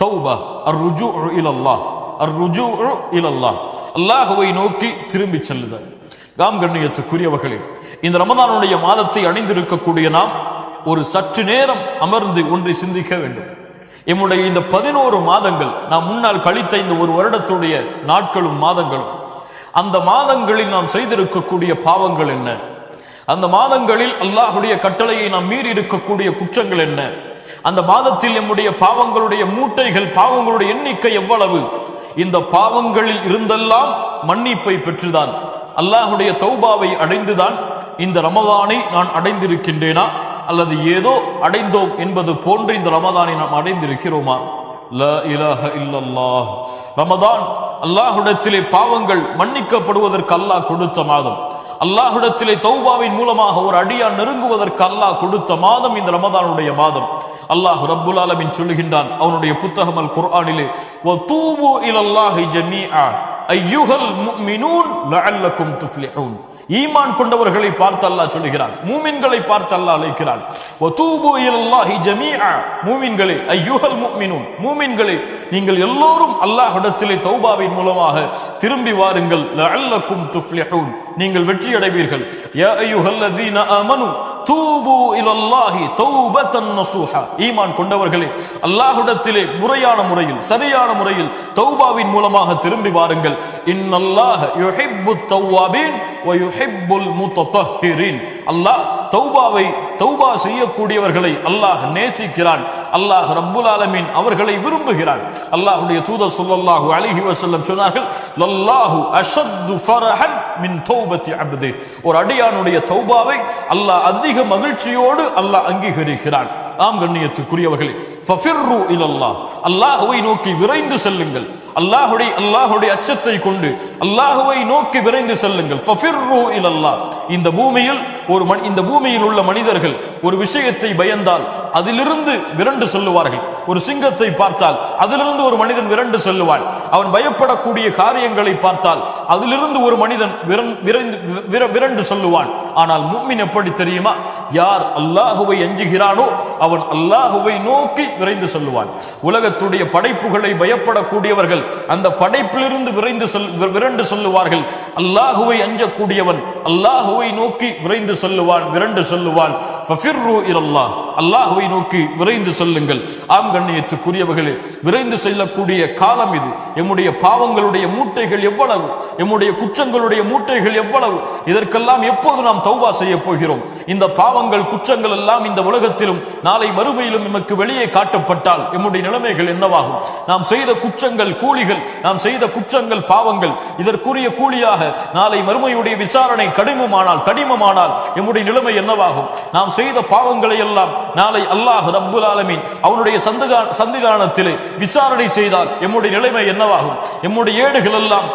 தௌபா, அர்ருஜூஉ இலல்லாஹ், அர்ருஜூஉ இலல்லாஹ், அல்லாஹ்வை நோக்கி திரும்பி செல்லுதல். கண்ணியத்துக்குரியவர்களே, இந்த ரமதானுடைய மாதத்தை அணிந்திருக்கக்கூடிய நாம் ஒரு சற்று நேரம் அமர்ந்து ஒன்றை சிந்திக்க வேண்டும். எம்முடைய இந்த 11 மாதங்கள், நாம் முன்னால் கழித்த இந்த ஒரு வருடத்துடைய நாட்களும் மாதங்களும், அந்த மாதங்களில் நாம் செய்திருக்கக்கூடிய பாவங்கள் என்ன? அந்த மாதங்களில் அல்லாஹ்வுடைய கட்டளையை நாம் மீறி இருக்கக்கூடிய குற்றங்கள் என்ன? அந்த மாதத்தில் நம்முடைய பாவங்களுடைய மூட்டைகள், பாவங்களுடைய எண்ணிக்கை எவ்வளவு? இந்த பாவங்களில் இருந்தெல்லாம் மன்னிப்பை பெற்றுதான், அல்லாஹ்வுடைய தௌபாவை அடைந்துதான் இந்த ரமதானை நான் அடைந்திருக்கின்றேனா அல்லது ஏதோ அடைந்தோம் என்பது போன்று இந்த ரமதானை நாம் அடைந்திருக்கிறோமா? லா இலாஹ இல்லல்லாஹ். ரமதான் அல்லாஹ்விடத்திலே பாவங்கள் மன்னிக்கப்படுவதற்கு அல்லாஹ் கொடுத்த மாதம். அல்லாஹ்விடத்திலே தௌபாவின் மூலமாக ஒரு அடியான் நெருங்குவதற்கு அல்லாஹ் கொடுத்த மாதம் இந்த ரமதானுடைய மாதம். அல்லாஹ் ரப்புல் ஆலமீன் சொல்லுகின்றான் அவனுடைய புத்தகம் அல் குர்ஆனிலே, வதூபு இலல்லாஹி ஜமீஆ அய்யுஹல் முஃமினூன் லஅல்லக்கும் துஃப்லிஹூன். ஈமான் கொண்டவர்களை பார்த்து அல்லாஹ் சொல்லுகிறான், மூமின்களை பார்த்து அல்லாஹ் அழைக்கிறான். வதூபு இலல்லாஹி ஜமீஆ, மூமின்களே, அய்யுஹல் முஃமினூன், மூமின்களே, நீங்கள் எல்லோரும் அல்லாஹ்விடத்திலே தௌபாவின் மூலமாக திரும்பி வாருங்கள். லஅல்லக்கும் துஃப்லிஹூன், நீங்கள் வெற்றி அடைவீர்கள். யா அய்யுஹல்லதீன ஆமனு தூபு இலல்லாஹி தௌபத்தன் நஸூஹா, ஈமான் கொண்டவர்களே, அல்லாஹ்விடத்திலே முறையான முறையில் சரியான முறையில் தௌபாவின் மூலமாக திரும்பி வாருங்கள். இன்னல்லாஹ யுஹிப்புத் தவ்வாபீன் வ யுஹிப்புல் முத்தஹிரீன். அல்லாஹ் தௌபா செய்யக்கூடியவர்களை அல்லாஹ் நேசிக்கிறான். அல்லாஹ் ரப்புல் ஆலமீன் அவர்களை விரும்புகிறான். அல்லாஹ்வுடைய தூதர் ஸல்லல்லாஹு அலைஹி வஸல்லம் சொன்னார்கள், லல்லாஹு அஷத்து ஃபரஹன் மின் தௌபத்தி அப்தி. ஒரு அடியானுடைய தௌபாவை அல்லாஹ் அதிக மகிழ்ச்சியோடு அல்லாஹ் அங்கீகரிக்கிறான். ஆம் கண்ணியத்துக்குரியவர்களே, ஃபஃபிர்ரு இலல்லாஹ், அல்லாஹ்வை நோக்கி விரைந்து செல்லுங்கள். அல்லாஹ்வுடைய அச்சத்தை கொண்டு அல்லாஹ்வை நோக்கி விரைந்து செல்லுங்கள். ஃபஃபிர்ரு இலல்லாஹ். இந்த பூமியில் உள்ள மனிதர்கள் ஒரு விஷயத்தை பயந்தால் அதிலிருந்து விரண்டு செல்லுவார்கள். ஒரு சிங்கத்தை பார்த்தால் அதிலிருந்து ஒரு மனிதன் விரண்டு செல்லுவான். அவன் பயப்படக்கூடிய காரியங்களை பார்த்தால் அதிலிருந்து ஒரு மனிதன் விரண்டு செல்லுவான். ஆனால் முஃமின் எப்படி தெரியுமா? யார் அல்லாஹுவை அஞ்சுகிறானோ அவன் அல்லாஹுவை நோக்கி விரைந்து செல்லுவான். உலகத்துடைய படைப்புகளை பயப்படக்கூடியவர்கள் அந்த படைப்பிலிருந்து விரண்டு செல்லுவார்கள். அல்லாஹுவை அஞ்சக்கூடியவன் அல்லாஹுவை நோக்கி விரைந்து செல்லுவான், விரண்டு செல்லுவான். ஃபஃபிர்ரு இலல்லாஹ், அல்லாஹுவை நோக்கி விரைந்து செல்லுங்கள். ஆம் கண்ணியத்துக்குரியவர்களே, விரைந்து செல்லக்கூடிய காலம் இது. எம்முடைய பாவங்களுடைய மூட்டைகள் எவ்வளவு, எம்முடைய குற்றங்களுடைய மூட்டைகள் எவ்வளவு, இதற்கெல்லாம் எப்போது நாம் தௌபா செய்ய போகிறோம்? இந்த பாவங்கள் குற்றங்கள் எல்லாம் இந்த உலகத்திலும் நாளை மறுமையிலும் நமக்கு வெளியே காட்டப்பட்டால் எம்முடைய நிலைமைகள் என்னவாகும்? நாம் செய்த குற்றங்கள் கூலிகள், நாம் செய்த குற்றங்கள் பாவங்கள், இதற்குரிய கூலியாக நாளை மறுமையுடைய விசாரணை கடினமானால் எம்முடைய நிலைமை என்னவாகும்? நாம் செய்த பாவங்களை எல்லாம் நாளை அல்லாஹ் ரப்புல் ஆலமீன் அவனுடைய சந்திதானத்திலே விசாரணை செய்தால் எம்முடைய நிலைமை என்னவாகும்? எம்முடைய ஏடுகள் எல்லாம்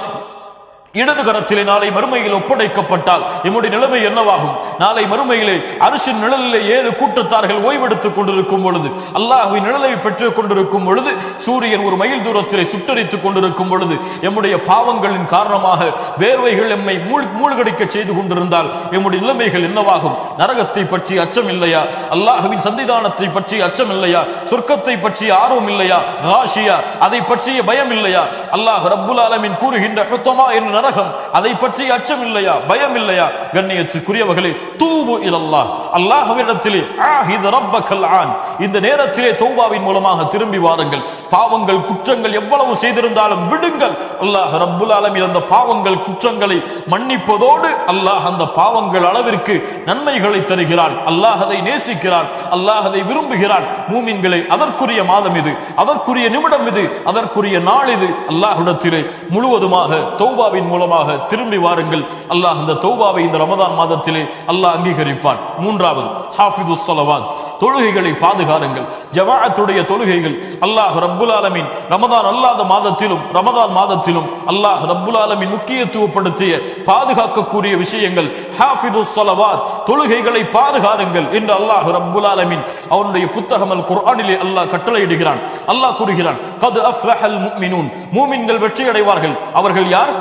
இடது கரத்திலே நாளை மறுமையில் ஒப்படைக்கப்பட்டால் எம்முடைய நிலைமை என்னவாகும்? நாளை மறுமையிலே அரிசின் நிழலிலே 7 கூட்டத்தார்கள் ஓய்வெடுத்துக் கொண்டிருக்கும் பொழுது, அல்லாஹ்வின் நிழலை பெற்றுக் கொண்டிருக்கும் பொழுது, சூரியன் ஒரு மைல் தூரத்திலே சுட்டரித்துக் கொண்டிருக்கும் பொழுது, எம்முடைய பாவங்களின் காரணமாக வேர்வைகள் எம்மை மூழ்கடிக்க செய்து கொண்டிருந்தால் எம்முடைய நிலைமைகள் என்னவாகும்? நரகத்தை பற்றி அச்சம் இல்லையா? அல்லாஹ்வின் சந்திதானத்தை பற்றி அச்சம் இல்லையா? சொர்க்கத்தை பற்றிய ஆர்வம் இல்லையா? காஷியா, அதை பற்றிய பயம் இல்லையா? அல்லாஹ் ரப்புல் ஆலமீன் கூறுகின்ற ஹுத்தமா என்ற நரகம், அதை பற்றி அச்சம் இல்லையா? பயம் இல்லையா? கண்ணியத்துக்குரியவர்களே, தூபு இலல்லாஹ், அல்லாஹ்விடத்திலே ஆஹித ரப்பக்கல் ஆன், இந்த நேரத்திலே தௌபாவின் மூலமாக திரும்பி வாருங்கள். பாவங்கள் குற்றங்கள் எவ்வளவு செய்திருந்தாலும் விடுங்கள். அல்லாஹ் ரப்புல் ஆலமீன் அந்த பாவங்கள் குற்றங்களை மன்னிப்பதோடு அல்லாஹ் அந்த பாவங்கள் அளவிற்கு நன்மைகளை தருகிறான். அல்லாஹ் அதை நேசிக்கிறான், அல்லாஹ் அதை விரும்புகிறான். மூமின்களே, அதற்குரிய மாதம் இது, அதற்குரிய நிமிடம் இது, அதற்குரிய நாள் இது. அல்லாஹ்விடத்திலே முழுவதுமாக தௌபாவின் மூலமாக திரும்பி வாருங்கள். அல்லாஹ் அந்த தௌபாவை இந்த ரமதான் மாதத்திலே அல்லாஹ் அங்கீகரிப்பான். மூன்றாவது, ஹாஃபிதுஸ் ஸலவாத், தொழுகைகளை பாதுகாருங்கள். ஜமாஅத்துடைய தொழுகைகள் அல்லாஹ் ரப்புல் ஆலமீன் ரமதான் அல்லாத மாதத்திலும் ரமதான் மாதத்திலும் அல்லாஹ் ரப்புல் ஆலமீன் முக்கியத்துவப்படுத்திய பாதுகாக்கக்கூடிய விஷயங்கள். ஹாஃபிதுஸ் ஸலவாத், தொழுகைகளை பாதுகாருங்கள் என்று அல்லாஹ் ரப்புல் ஆலமீன் அவனுடைய புத்தகம் அல் குர்ஆனிலே அல்லாஹ் கட்டளையிடுகிறான். அல்லாஹ் கூறுகிறான், கத் அஃப்லஹல் முஃமினூன், மூமின்கள் வெற்றி அடைவார்கள். அவர்கள் யார்?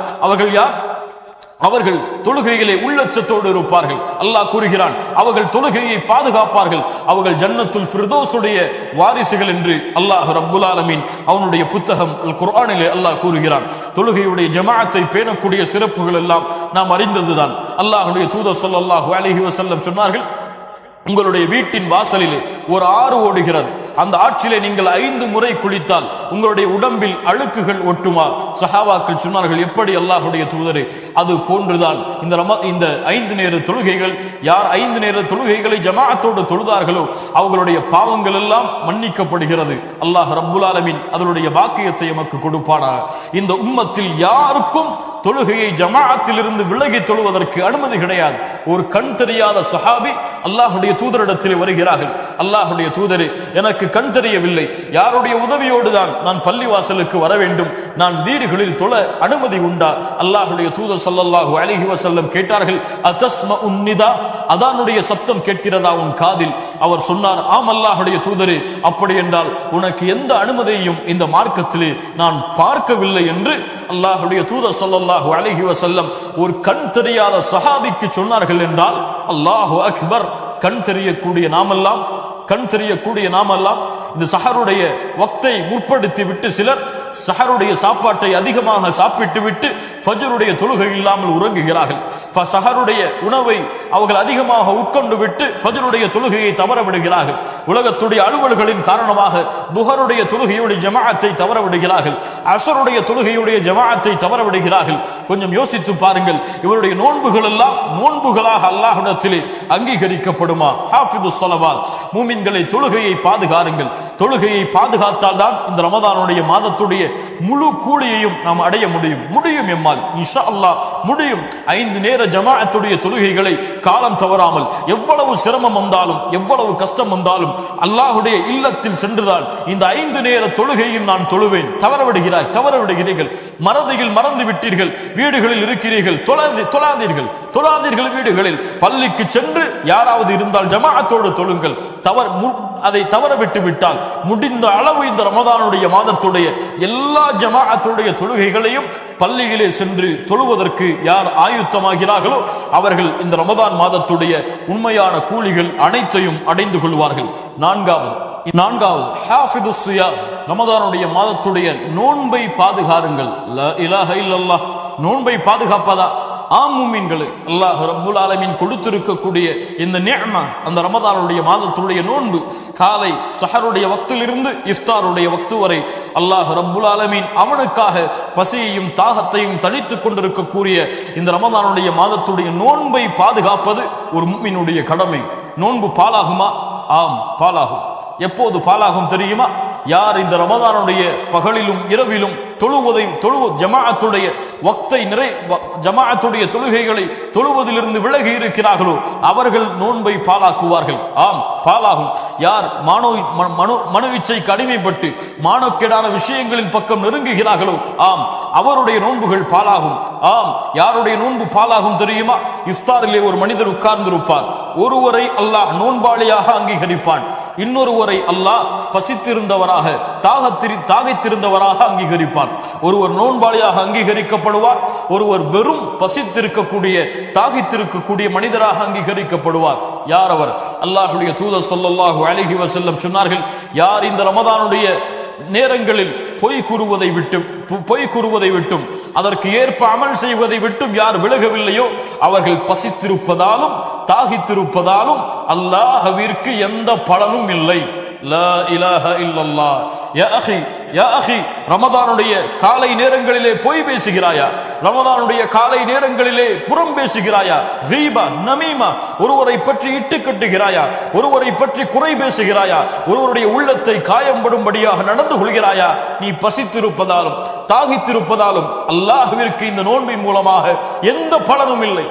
அவர்கள் தொழுகையிலே உள்ளச்சத்தோடு இருப்பார்கள். அல்லாஹ் கூறுகிறான், அவர்கள் தொழுகையை பாதுகாப்பார்கள், அவர்கள் ஜன்னத்துல் ஃபிர்தௌஸுடைய வாரிசுகள் என்று அல்லாஹ் ரப்புல் ஆலமீன் அவனுடைய புத்தகம் அல் குர்ஆனிலே அல்லாஹ் கூறுகிறான். தொழுகையுடைய ஜமாஅத்தை பேணக்கூடிய சிறப்புகள் எல்லாம் நாம் அறிந்ததுதான். அல்லாஹ்வுடைய தூதர் ஸல்லல்லாஹு அலைஹி வஸல்லம் சொன்னார்கள், உங்களுடைய வீட்டின் வாசலிலே ஒரு ஆறு ஓடுகிறது, அந்த ஆற்றிலே நீங்கள் 5 முறை குளித்தால் உங்களுடைய உடம்பில் அழுக்குகள் ஒட்டுமா? சஹாபாக்கள் சொன்னார்கள், எப்படி அல்லாஹ்வுடைய தூதரே? அது போன்றுதான் இந்த 5 நேர தொழுகைகள். யார் 5 நேர தொழுகைகளை ஜமாஅத்தோடு தொழுதார்களோ அவர்களுடைய பாவங்கள் எல்லாம் மன்னிக்கப்படுகிறது. அல்லாஹ் ரப்புல் ஆலமீன் அதனுடைய பாக்கியத்தை நமக்கு கொடுப்பானாக. இந்த உம்மத்தில் யாருக்கும் தொழுகையை ஜமாஅத்திலிருந்து விலகி தொழுவதற்கு அனுமதி கிடையாது. ஒரு கண் தெரியாத சஹாபி அல்லாஹுடைய தூதரிடத்தில் வருகிறார்கள். அல்லாஹுடைய தூதரே, எனக்கு கண் தெரியவில்லை, யாருடைய உதவியோடு தான் நான் பள்ளிவாசலுக்கு வர வேண்டும், நான் வீடுகளில் தொழ அனுமதி உண்டா? அல்லாஹுடைய தூதர் ஸல்லல்லாஹு அலைஹி வஸல்லம் கேட்டார்கள், அதஸ்மஉன் நிதா, அதானுடைய சத்தம் கேட்கிறதா உன் காதில்? அவர் சொன்னார், ஆம் அல்லாஹுடைய தூதரே, அப்படி என்றால் உனக்கு எந்த அனுமதியையும் இந்த மார்க்கத்திலே நான் பார்க்கவில்லை என்று அல்லாஹுடைய தூதர் ஸல்லல்லாஹு அலைஹி வஸல்லம் ஒரு கண் தெரியாத சஹாபிக்கு சொன்னார்கள் என்றால், அல்லாஹு அக்பர். கண் தெரியக்கூடிய நாமெல்லாம் இந்த சஹருடைய வக்தை முற்படுத்தி விட்டு சிலர் சஹருடைய சாப்பாட்டை அதிகமாக சாப்பிட்டு விட்டு ஃபஜ்ருடைய தொழுகை இல்லாமல் உறங்குகிறார்கள். சஹருடைய உணவை அவர்கள் அதிகமாக உட்கொண்டு விட்டு ஃபஜ்ருடைய தொழுகையை தவற விடுகிறார்கள். உலகத்துடைய அலுவல்களின் காரணமாக துஹருடைய தொழுகையுடைய ஜமாஅத்தை தவற விடுகிறார்கள். அஸருடைய தொழுகையுடைய ஜமாஅத்தை தவற விடுகிறார்கள். கொஞ்சம் யோசித்து பாருங்கள், இவருடைய நோன்புகள் எல்லாம் நோன்புகளாக அல்லாஹ்விடத்திலே அங்கீகரிக்கப்படுமா? ஹாஃபிதுஸ் ஸலவாத், மூமின்களை தொழுகையை பாதுகாருங்கள். தொழுகையை பாதுகாத்தால் தான் இந்த ரமதானுடைய மாதத்துடைய முழு கூலியையும் நாம் அடைய முடியும் எம்மால் இன்ஷா அல்லாஹ் முடியும். 5 நேர ஜமாஅத்துடைய தொழுகைகளை காலம் தவறாமல், எவ்வளவு சிரமம் வந்தாலும் எவ்வளவு கஷ்டம் வந்தாலும் அல்லாஹுடைய இல்லத்தில் சென்றுதான் இந்த 5 நேர தொழுகையும் நான் தொழுவேன். தவற விடுகிறீர்கள், மறந்து விட்டீர்கள், வீடுகளில் இருக்கிறீர்கள், தொழாதீர்கள் வீடுகளில். பள்ளிக்கு சென்று யாராவது இருந்தால் ஜமாஅத்தோடு தொழுங்கள். அதை தவற விட்டு விட்டால் முடிந்த அளவு இந்த ரமதானுடைய மாதத்துடைய எல்லா ஜமாஅத்துடைய தொழுகைகளையும் பள்ளியிலே சென்று தொழுவதற்கு யார் ஆயுத்தமாகிறார்களோ அவர்கள் இந்த ரமதான் மாதத்துடைய உண்மையான கூலிகள் அனைத்தையும் அடைந்து கொள்வார்கள். நான்காவது ஹாஃபிதுஸ் ஸியாம், ரமதானுடைய மாதத்துடைய நோன்பை பாதுகாருங்கள். லா இலாஹ இல்லல்லாஹ், நோன்பை பாதுகாப்பதா? ஆம் மூமின்களே, அல்லாஹ் ரப்புல் ஆலமீன் கொடுத்திருக்கக்கூடிய இந்த நிஅமா, அந்த ரமதானுடைய மாதத்துடைய நோன்பு, காலை சஹருடைய வக்திலிருந்து இஃப்தாருடைய வக்து வரை அல்லாஹ் ரப்புல் ஆலமீன் அவனுக்காக பசியையும் தாகத்தையும் தணித்துக் கொண்டிருக்கக்கூடிய இந்த ரமதானுடைய மாதத்துடைய நோன்பை பாதுகாப்பது ஒரு முஃமினுடைய கடமை. நோன்பு பாலாகுமா? ஆம், பாலாகும். எப்போது பாலாகும் தெரியுமா? யார் இந்த ரமதானுடைய பகலிலும் இரவிலும் ஜமாஅத்துடைய வக்தை ஜமாஅத்துடைய தொழுகைகளை தொழுவதிலிருந்து விலகி இருக்கிறார்களோ அவர்கள் நோன்பை பாலாக்குவார்கள். ஆம், பாலாகும். யார் மனோ இச்சைக்கு அடிமைப்பட்டு மானக்கேடான விஷயங்களின் பக்கம் நெருங்குகிறார்களோ ஆம், அவருடைய நோன்புகள் பாலாகும். ஆம், யாருடைய நோன்பு பாலாகும் தெரியுமா? இஃப்தாரிலே ஒரு மனிதர் உட்கார்ந்திருப்பார். ஒருவரை அல்லாஹ் நோன்பாளியாக அங்கீகரிப்பான், இன்னொருவரை அல்லாஹ் பசித்திருந்தவராக தாகைத்திருந்தவராக அங்கீகரிப்பான். ஒருவர் நோன்பாளியாக அங்கீகரிக்கப்படுவார், ஒருவர் வெறும் பசித்திருக்கக்கூடிய தாகித்திருக்கக்கூடிய மனிதராக அங்கீகரிக்கப்படுவார். யார் அவர்? அல்லாஹ்வுடைய தூதர் ஸல்லல்லாஹு அலைஹி வஸல்லம் சொன்னார்கள், யார் இந்த ரமதானுடைய நேரங்களில் பொய் கூறுவதை விட்டும் அதற்கு ஏற்ப அமல் செய்வதை விட்டும் யார் விலகவில்லையோ அவர்கள் பசித்திருப்பதாலும் தாகித்திருப்பதாலும் அல்லாஹ்விற்கு எந்த பலனும் இல்லை. லா இலாஹ இல்லல்லாஹ். யா அஹி, ரமதானுடைய காலை நேரங்களிலே பொய் பேசுகிறாயா? ரமதானுடைய காலை நேரங்களிலே புறம் பேசுகிறாயா? கீபா, நமீமா, ஒருவரை பற்றி இட்டு கட்டுகிறாயா? ஒருவரை பற்றி குறை பேசுகிறாயா? ஒருவருடைய உள்ளத்தை காயம்படும்படியாக நடந்து கொள்கிறாயா? நீ பசித்திருப்பதாலும் தாகித்திருப்பதாலும் அல்லாஹ்விற்கு இந்த நோன்பின் மூலமாக எந்த பலனும் இல்லை.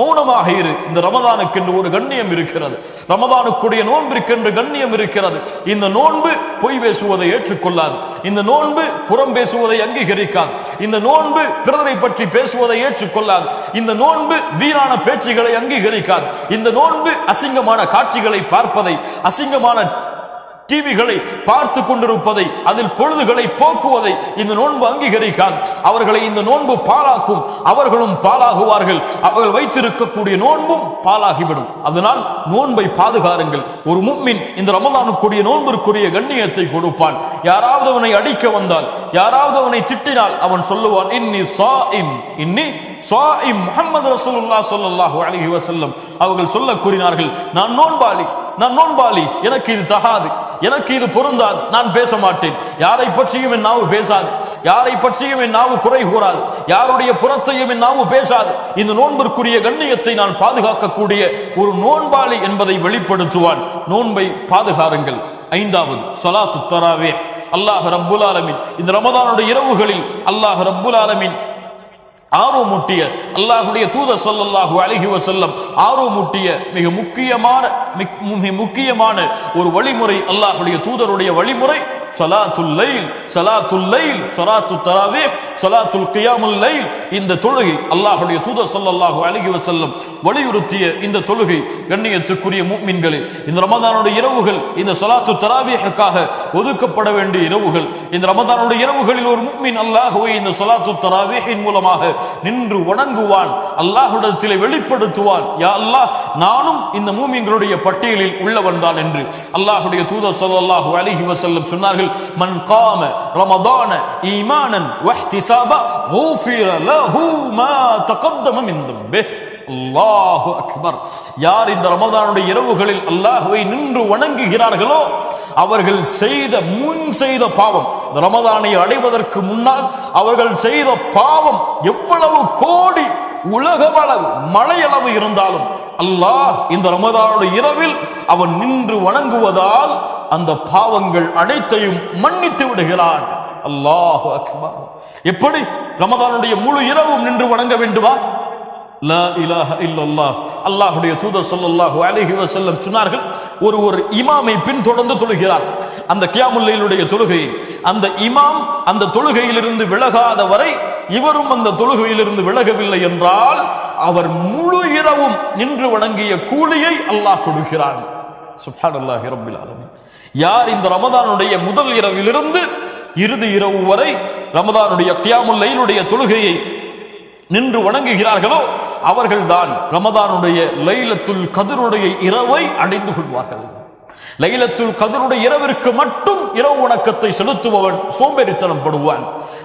மௌனமாக இரு. இந்த ரமதானுக்கென்று ஒரு கண்ணியம் இருக்கிறது, ரமதானுக்குடைய நோன்பிற்கென்று கண்ணியம் இருக்கிறது. இந்த நோன்பு பொய் பேசுவதை ஏற்றுக்கொள்ளாது, இந்த நோன்பு புறம் பேசுவதை அங்கீகரிக்காது, இந்த நோன்பு பிறரை பற்றி பேசுவதை ஏற்றுக்கொள்ளாது, இந்த நோன்பு வீணான பேச்சுகளை அங்கீகரிக்காது, இந்த நோன்பு அசிங்கமான காட்சிகளை பார்ப்பதை, அசிங்கமான டிவிகளை பார்த்து கொண்டிருப்பதை, அதில் பொழுதுகளை போக்குவதை இந்த நோன்பு அங்கீகரிக்காது. அவர்களை இந்த நோன்பு பாலாக்கும், அவர்களும் பாலாகுவார்கள். அவர்கள் வைத்திருக்கக்கூடிய நோன்பும் பாலாகிவிடும். அதனால் நோன்பை பாதுகாருங்கள். ஒரு முஃமின் இந்த ரமதானுக்குரிய நோன்பிற்குரிய கண்ணியத்தை கொடுப்பான். யாராவது அவனை அடிக்க வந்தால், யாராவது அவனை திட்டினால் அவன் சொல்லுவான், இன்னி ஸாயிம். முஹம்மது ரசூலுல்லாஹ் ஸல்லல்லாஹு அலைஹி வஸல்லம் அவர்கள் சொல்ல கூறினார்கள், நான் நோன்பாளி, எனக்கு இது தகாது, எனக்கு இது பொருந்தாது, நான் பேச மாட்டேன். யாரை பற்றியும் என் நாவு பேசாது, யாரை பற்றியும் என் நாவு குறை கூறாது, யாருடைய புறத்தையும் என் நாவு பேசாது. இந்த நோன்பிற்குரிய கண்ணியத்தை நான் பாதுகாக்கக்கூடிய ஒரு நோன்பாளி என்பதை வெளிப்படுத்துவான். நோன்பை பாதுகாருங்கள். ஐந்தாவது ஸலாத்து தராவீஹ். அல்லாஹ் ரப்புல் ஆலமீன் இந்த ரமதானுடைய இரவுகளில் அல்லாஹ் ரப்புல் ஆலமீன் ஆர்வமூட்டிய, அல்லாஹுடைய தூதர் ஸல்லல்லாஹு அலைஹி வஸல்லம் ஆர்வமூட்டிய மிக முக்கியமான ஒரு வழிமுறை, அல்லாஹுடைய தூதருடைய வழிமுறை ஸலாத்துல் லைல். ஸலாத்துல் லைல், ஸலாத்து தராவீஹ், ஸலாத்துல் கியாமுல் லைல். இந்த தொழுகை அல்லாஹுடைய தூதர் ஸல்லல்லாஹு அலைஹி வஸல்லம் வலியுறுத்திய இந்த தொழுகை கண்ணியத்துக்குரிய முஃமின்களே, இந்த ரமதானுடைய இரவுகள் இந்த ஸலாத்து தராவீஹுக்காக ஒதுக்கப்பட வேண்டிய இரவுகள். இந்த ரமதானுடைய இரவுகளில் ஒரு முஃமின் அல்லாஹ்வை இந்த ஸலாத்து தராவீஹின் மூலமாக நின்று வணங்குவான், அல்லாஹ்விடத்திலே வெளிப்படுத்துவான், யா அல்லாஹ் நானும் இந்த முஃமின்களுடைய பட்டியலில் உள்ளவன் தான் என்று அல்லாஹ்வுடைய தூதர் ஸல்லல்லாஹு அலைஹி வஸல்லம் சொன்னார்கள். மன் காம ரமதான ஈமானன் வஹ்திசாபா குஃபிர லஹு மா தகத்தம மின் தம்பிஹ். அல்லாஹு அக்பர். யார் இந்த ரமதானுடைய இரவுகளில் அல்லாஹ்வை நின்று வணங்குகிறார்களோ அவர்கள் முன் செய்த பாவம், ரமதானை அடைவதற்கு முன்னால் அவர்கள் செய்த பாவம் எவ்வளவு கோடி உலகளவு மழையளவு இருந்தாலும் அல்லாஹ் இந்த ரமதானுடைய இரவில் அவன் நின்று வணங்குவதால் அந்த பாவங்கள் அனைத்தையும் மன்னித்து விடுகிறான். அல்லாஹு அக்பர். எப்படி ரமதானுடைய முழு இரவும் நின்று வணங்க வேண்டுமா? லா இலாஹ இல்லல்லாஹ். அல்லாஹ்வுடைய தூதர் ஸல்லல்லாஹு அலைஹி வஸல்லம் சொன்னார்கள், ஒரு இமாமை பின்தொடர்ந்து தொழுகிறார். அந்த கியாமுல் லைலுடைய தொழுகை, அந்த இமாம் அந்த தொழுகையிலிருந்து விலகாத வரை இவரும் அந்த தொழுகையிலிருந்து விலகவில்லை என்றால் அவர் முழு இரவும் நின்று வணங்கிய கூலியை அல்லாஹ் கொடுக்கிறான். சுப்ஹானல்லாஹி ரப்பில் ஆலமீன். யார் இந்த ரமதானுடைய முதல் இரவிலிருந்து இறுதி இரவு வரை ரமதானுடைய கியாமுல் லைலுடைய தொழுகையை நின்று வணங்குகிறார்களோ அவர்கள்தான் ரமதானுடைய லைலத்துல் கத்ருடைய இரவை அடைந்து கொள்வார்கள். லைலத்துல் கத்ருடைய இரவிற்கு மட்டும் இரவு வணக்கத்தை செலுத்துபவன் சோம்பேறித்தனம் படுவான்,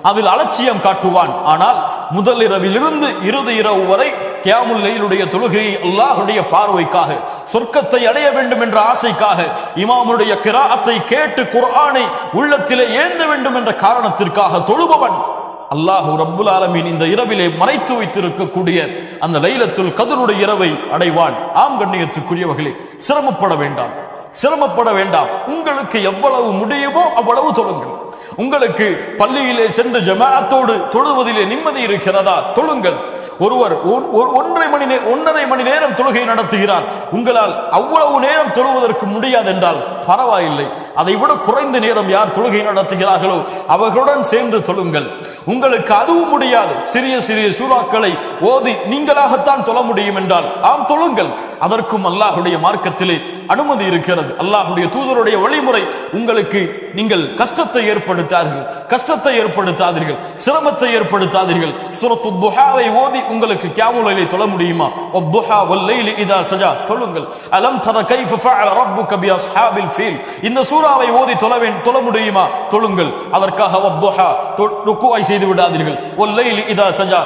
அதில் அலட்சியம் காட்டுவான். ஆனால் முதல் இரவிலிருந்து இறுதி இரவு வரை கியாமுல் லைலுடைய தொழுகையை அல்லாஹ்வுடைய பார்வைக்காக, சொர்க்கத்தை அடைய வேண்டும் என்ற ஆசைக்காக, இமாமுடைய கிராஅத்தை கேட்டு குர்ஆனை உள்ளத்திலே ஏந்த வேண்டும் என்ற காரணத்திற்காக தொழுபவன் அல்லாஹ் ரப்புல் ஆலமீன் இந்த இரவிலே மறைத்து வைத்திருக்கக்கூடிய அந்த லைலத்துல் கத்ருடைய இரவை அடைவான். ஆம் கண்ணியத்துக்குரியவர்களே, சிரமப்பட வேண்டாம். உங்களுக்கு எவ்வளவு முடியுமோ அவ்வளவு தொழுங்கள். உங்களுக்கு பள்ளியிலே சென்று ஜமாஅத்தோடு தொழுவதிலே நிம்மதி இருக்கிறதா? தொழுங்கள். ஒருவர் 1.5 மணி நேரம் தொழுகை நடத்துகிறார். உங்களால் அவ்வளவு நேரம் தொழுவதற்கு முடியாது என்றால் பரவாயில்லை, அதை விட குறைந்த நேரம் யார் தொழுகை நடத்துகிறார்களோ அவர்களுடன் சேர்ந்து தொழுங்கள். உங்களுக்கு அதுவும் முடியாது, சிறிய சிறிய சூறாக்களை ஓதி நீங்களாகத்தான் தொழ முடியும் என்றால் ஆம் தொழுங்கள். அதற்கும் அல்லாஹ்வுடைய மார்க்கத்திலே அனுமதி இருக்கிறது. அல்லாஹ்வுடைய தூதருடைய வழிமுறை உங்களுக்கு நீங்கள் கஷ்டத்தை ஏற்படுத்தாதீர்கள், சிரமத்தை ஏற்படுத்தாதீர்கள். சூரத்துத் துஹாவை ஓதி உங்களுக்கு கியாமுல் லைலை தொழ முடியுமா? வத்துஹா வல்லைலி இதா சஜா தொழுங்கள். அலம் தர கைஃப ஃபஅல ரப்புக பி அஸ்ஹாபில் ஃபீல். இந்த சூராவை ஓதி தொழ முடியுமா? தொழுங்கள். அதற்காக வத்துஹா ருக்குஐ செய்து விடாதீர்கள், வல்லைலி இதா சஜா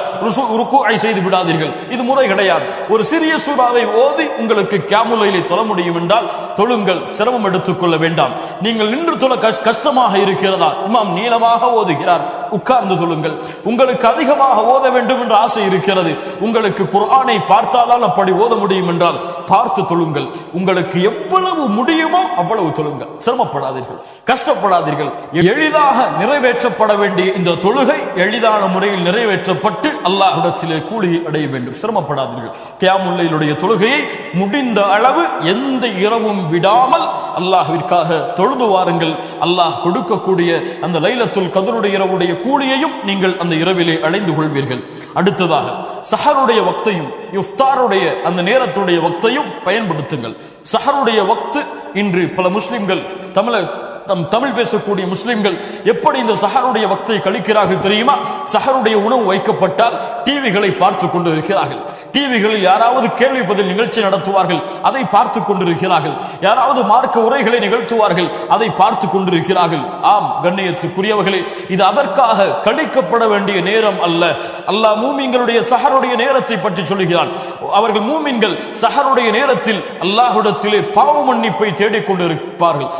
ருக்குஐ செய்து விடாதீர்கள். இது முறை கிடையாது. ஒரு சிறிய சூராவை ஓதி உங்களுக்கு கியாமுல் லைலை தொழ முடியும் என்றால் தொழுங்கள், சிரமம் எடுத்துக்கொள்ள வேண்டாம். நீங்கள் நின்று தொழ கஷ்டமாக இருக்கிறதா? இமாம் நீளமாக ஓதுகிறார், உட்கார்ந்து தொழுங்கள். உங்களுக்கு அதிகமாக ஓத வேண்டும் என்ற ஆசை இருக்கிறது, உங்களுக்கு குர்ஆனை பார்த்தால் அப்படி ஓத முடியும் என்றால் பார்த்து தொழுங்கள். உங்களுக்கு எவ்வளவு முடியுமோ அவ்வளவு தொழுங்கள். சிரமப்படாதீர்கள், கஷ்டப்படாதீர்கள். எளிதாக நிறைவேற்றப்பட வேண்டிய இந்த தொழுகை எளிதான முறையில் நிறைவேற்றப்பட்டு அல்லாஹ்விடத்திலே கூலியை அடைய வேண்டும். சிரமப்படாதீர்கள். கியாமுல் லைலுடைய தொழுகையை முடிந்த அளவு எந்த இரவும் விடாமல் அல்லாஹ்விற்காக தொழுது வாருங்கள். அல்லாஹ் கொடுக்கக்கூடிய அந்த லைலத்துல் கத்ருடைய இரவுடைய கூலியையும் நீங்கள் அந்த இரவிலே அடைந்து கொள்வீர்கள். அடுத்ததாக சஹருடைய வக்தையும் இஃப்தாருடைய அந்த நேரத்துடைய வக்தையும் பயன்படுத்துங்கள். சஹருடைய வக்து இன்று பல முஸ்லிம்கள், தமிழ் பேசக்கூடிய முஸ்லிம்கள் எப்படி இந்த சஹருடைய வக்தை கழிக்கிறார்கள் தெரியுமா? சஹருடைய உணவு வைக்கப்பட்டால் டிவிகளை பார்த்து கொண்டு இருக்கிறார்கள். டிவிகளில் யாராவது கேள்வி பதில் நிகழ்ச்சி நடத்துவார்கள், அதை பார்த்து கொண்டிருக்கிறார்கள். யாராவது மார்க்க உரைகளை நிகழ்த்துவார்கள், அதை பார்த்து கொண்டிருக்கிறார்கள். ஆம் கண்ணியத்துக்குரியவர்களே, இது அதற்காக கழிக்கப்பட வேண்டிய நேரம் அல்ல. அல்லாஹ் மூமின்களுடைய சஹருடைய நேரத்தை பற்றி சொல்லுகிறான். அவர்கள் மூமின்கள் சஹருடைய நேரத்தில் அல்லாஹ்விடத்திலே பாவ மன்னிப்பை தேடிக்கொண்டிருப்பார்கள்.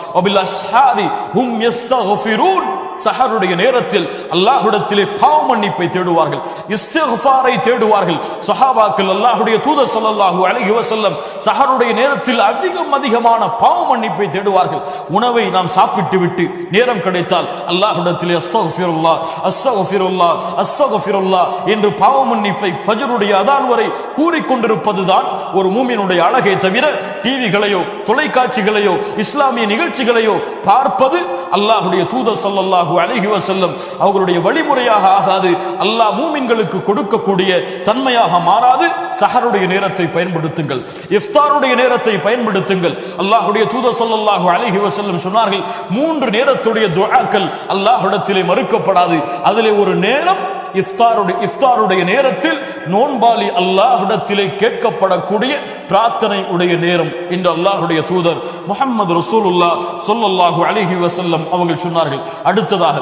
சஹருடைய நேரத்தில் அல்லாஹ்விடத்திலே பாவ மன்னிப்பை தேடுவார்கள், இஸ்திக்ஃபாரை தேடுவார்கள். சஹாபாக்கள் அல்லாஹ்வுடைய தூதர் ஸல்லல்லாஹு அலைஹி வஸல்லம் சஹருடைய நேரத்தில் அதிகமான பாவ மன்னிப்பை தேடுவார்கள். உணவை நாம் சாப்பிட்டு விட்டு நேரம் கிடைத்தால் அல்லாஹ்விடத்திலே அஸ்தக்ஃபிருல்லாஹ் அஸ்தக்ஃபிருல்லாஹ் அஸ்தக்ஃபிருல்லாஹ் என்று பாவ மன்னிப்பை ஃபஜ்ருடைய அதான் வரை கூறிக்கொண்டிருப்பதுதான் ஒரு மூமினுடைய அழகே தவிர டிவிகளையோ தொலைக்காட்சிகளையோ இஸ்லாமிய நிகழ்ச்சிகளையோ பார்ப்பது அல்லாஹ்வுடைய தூதர் ஸல்லல்லாஹு அலைஹி வஸல்லம் அவர்களுடைய வழிமுறையாக ஆகாது. அல்லாஹ் மூமின்களுக்கு கொடுக்கக்கூடிய தன்மையாக மாறாது. சஹருடைய நேரத்தை பயன்படுத்துங்கள், இஃப்தாருடைய நேரத்தை பயன்படுத்துங்கள். அல்லாஹ்வுடைய தூதர் ஸல்லல்லாஹு அலைஹி வஸல்லம் சொன்னார்கள், 3 நேரத்துடைய துஆக்கள் அல்லாஹ்விடத்திலே மறுக்கப்படாது. அதிலே ஒரு நேரம் இஃப்தாருடைய நேரத்தில் நோன்பாளி அல்லாஹ்விடத்திலே கேட்கப்படக்கூடிய பிரார்த்தனை உடைய நேரம் என்று அல்லாஹ்வுடைய தூதர் முஹம்மது ரசூலுல்லாஹ் ஸல்லல்லாஹு அலைஹி வஸல்லம் அவர்கள் சொன்னார்கள். அடுத்ததாக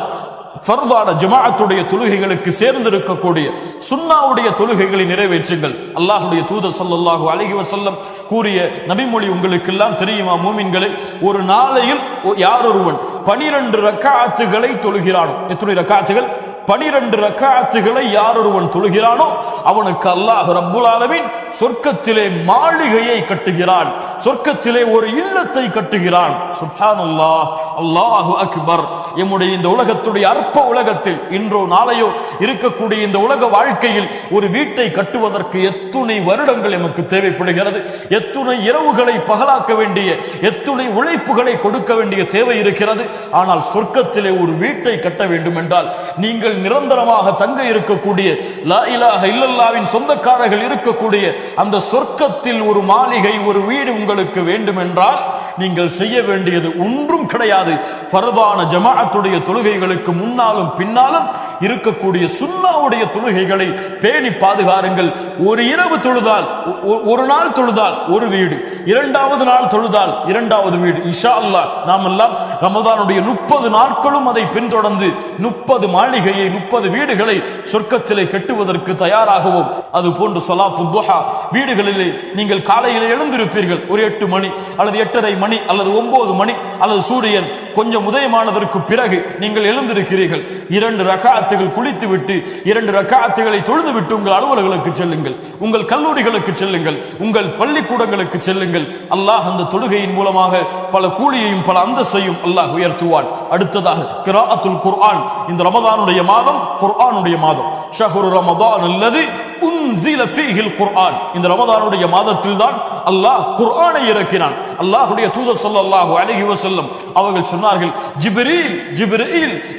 ஃபர்தான ஜமாஅத்துடைய தொழுகைகளுக்கு சேர்ந்திருக்கக்கூடிய சுன்னாவுடைய தொழுகைகளை நிறைவேற்றுங்கள். அல்லாஹ்வுடைய தூதர் ஸல்லல்லாஹு அலைஹி வஸல்லம் கூறிய நபிமொழி உங்களுக்கு எல்லாம் தெரியுமா மூமின்களே? ஒரு நாளையில் யாரொருவன் 12 ரக்காத்துகளை தொழுகிறானோ, எத்தனை ரக்காத்துகள்? 12 ரக்காத்துகளை யாரொருவன் தொழுகிறானோ அவனுக்கு அல்லாஹ் ரப்புல் ஆலமீன் சொர்க்கத்திலே மாளிகையை கட்டுகிறான், சொர்க்கத்திலே ஒரு இல்லத்தை கட்டுகிறான். சுப்ஹானல்லாஹ், அல்லாஹு அக்பர். எம்முடைய இந்த உலகத்துடைய அற்ப உலகத்தில் இன்றோ நாளையோ இருக்கக்கூடிய இந்த உலக வாழ்க்கையில் ஒரு வீட்டை கட்டுவதற்கு எத்துணை வருடங்கள் எமக்கு தேவைப்படுகிறது, எத்துணை இரவுகளை பகலாக்க வேண்டிய, எத்துணை உழைப்புகளை கொடுக்க வேண்டிய தேவை இருக்கிறது. ஆனால் சொர்க்கத்திலே ஒரு வீட்டை கட்ட வேண்டும் என்றால் நீங்கள் நிரந்தரமாக தங்க இருக்கக்கூடிய லா இலாஹ இல்லல்லாஹ்வின் சொந்தக்காரர்கள் இருக்கக்கூடிய அந்த சொர்க்கத்தில் ஒரு மாளிகை, ஒரு வீடு உங்களுக்கு வேண்டும் என்றால் நீங்கள் செய்ய வேண்டியது ஒன்றும் கிடையாது. ஃபர்தான ஜமாஅத்துடைய தொழுகைகளுக்கு முன்னாலும் பின்னாலும் இருக்கக்கூடிய சுன்னாவுடைய தொழுகைகளை பேணி பாதுகாருங்கள். ஒரு இரவு தொழுதால், ஒரு நாள் தொழுதால் ஒரு வீடு, 2வது நாள் தொழுதால் 2வது வீடு. இன்ஷா அல்லாஹ் நாம் எல்லாம் ரமதானுடைய 30 நாட்களும் அதை பின்தொடர்ந்து 30 மாளிகையை, 30 வீடுகளை சொர்க்கத்திலே கட்டுவதற்கு தயாராகவும். அது போன்று ஸலாத்து துஹா வீடுகளிலே நீங்கள் காலையிலே எழுந்திருப்பீர்கள், ஒரு 8 மணி அல்லது 8:30 மணி அல்லது 9 மணி அல்லது சூரியன் கொஞ்சம் உதயமானதற்கு பிறகு நீங்கள் எழுந்திருக்கிறீர்கள். 2 ரக்காத்துகள் குளித்து விட்டு 2 ரக்காத்துகளை தொழுது விட்டு உங்கள் அலுவலர்களுக்கு செல்லுங்கள், உங்கள் கல்லூரிகளுக்கு செல்லுங்கள், உங்கள் பள்ளிக்கூடங்களுக்கு செல்லுங்கள். அல்லாஹ் அந்த தொழுகையின் மூலமாக பல கூலியையும் பல அந்தஸ்தையும் அல்லாஹ் உயர்த்துவான். அடுத்ததாக கிராஅத்துல் குர்ஆன். இந்த ரமதானுடைய மாதம் குர்ஆனுடைய மாதம். ஷஹ்ரு ரமதான் அல்லது உன்ஸில ஃபீஹில் குர்ஆன். இந்த ரமதானுடைய மாதத்தில் தான் அல்லாஹ் குர்ஆனை இறக்கினான். அல்லாஹ்வுடைய தூதர் ஸல்லல்லாஹு அலைஹி வஸல்லம் அவர்கள் சொன்னார்கள்,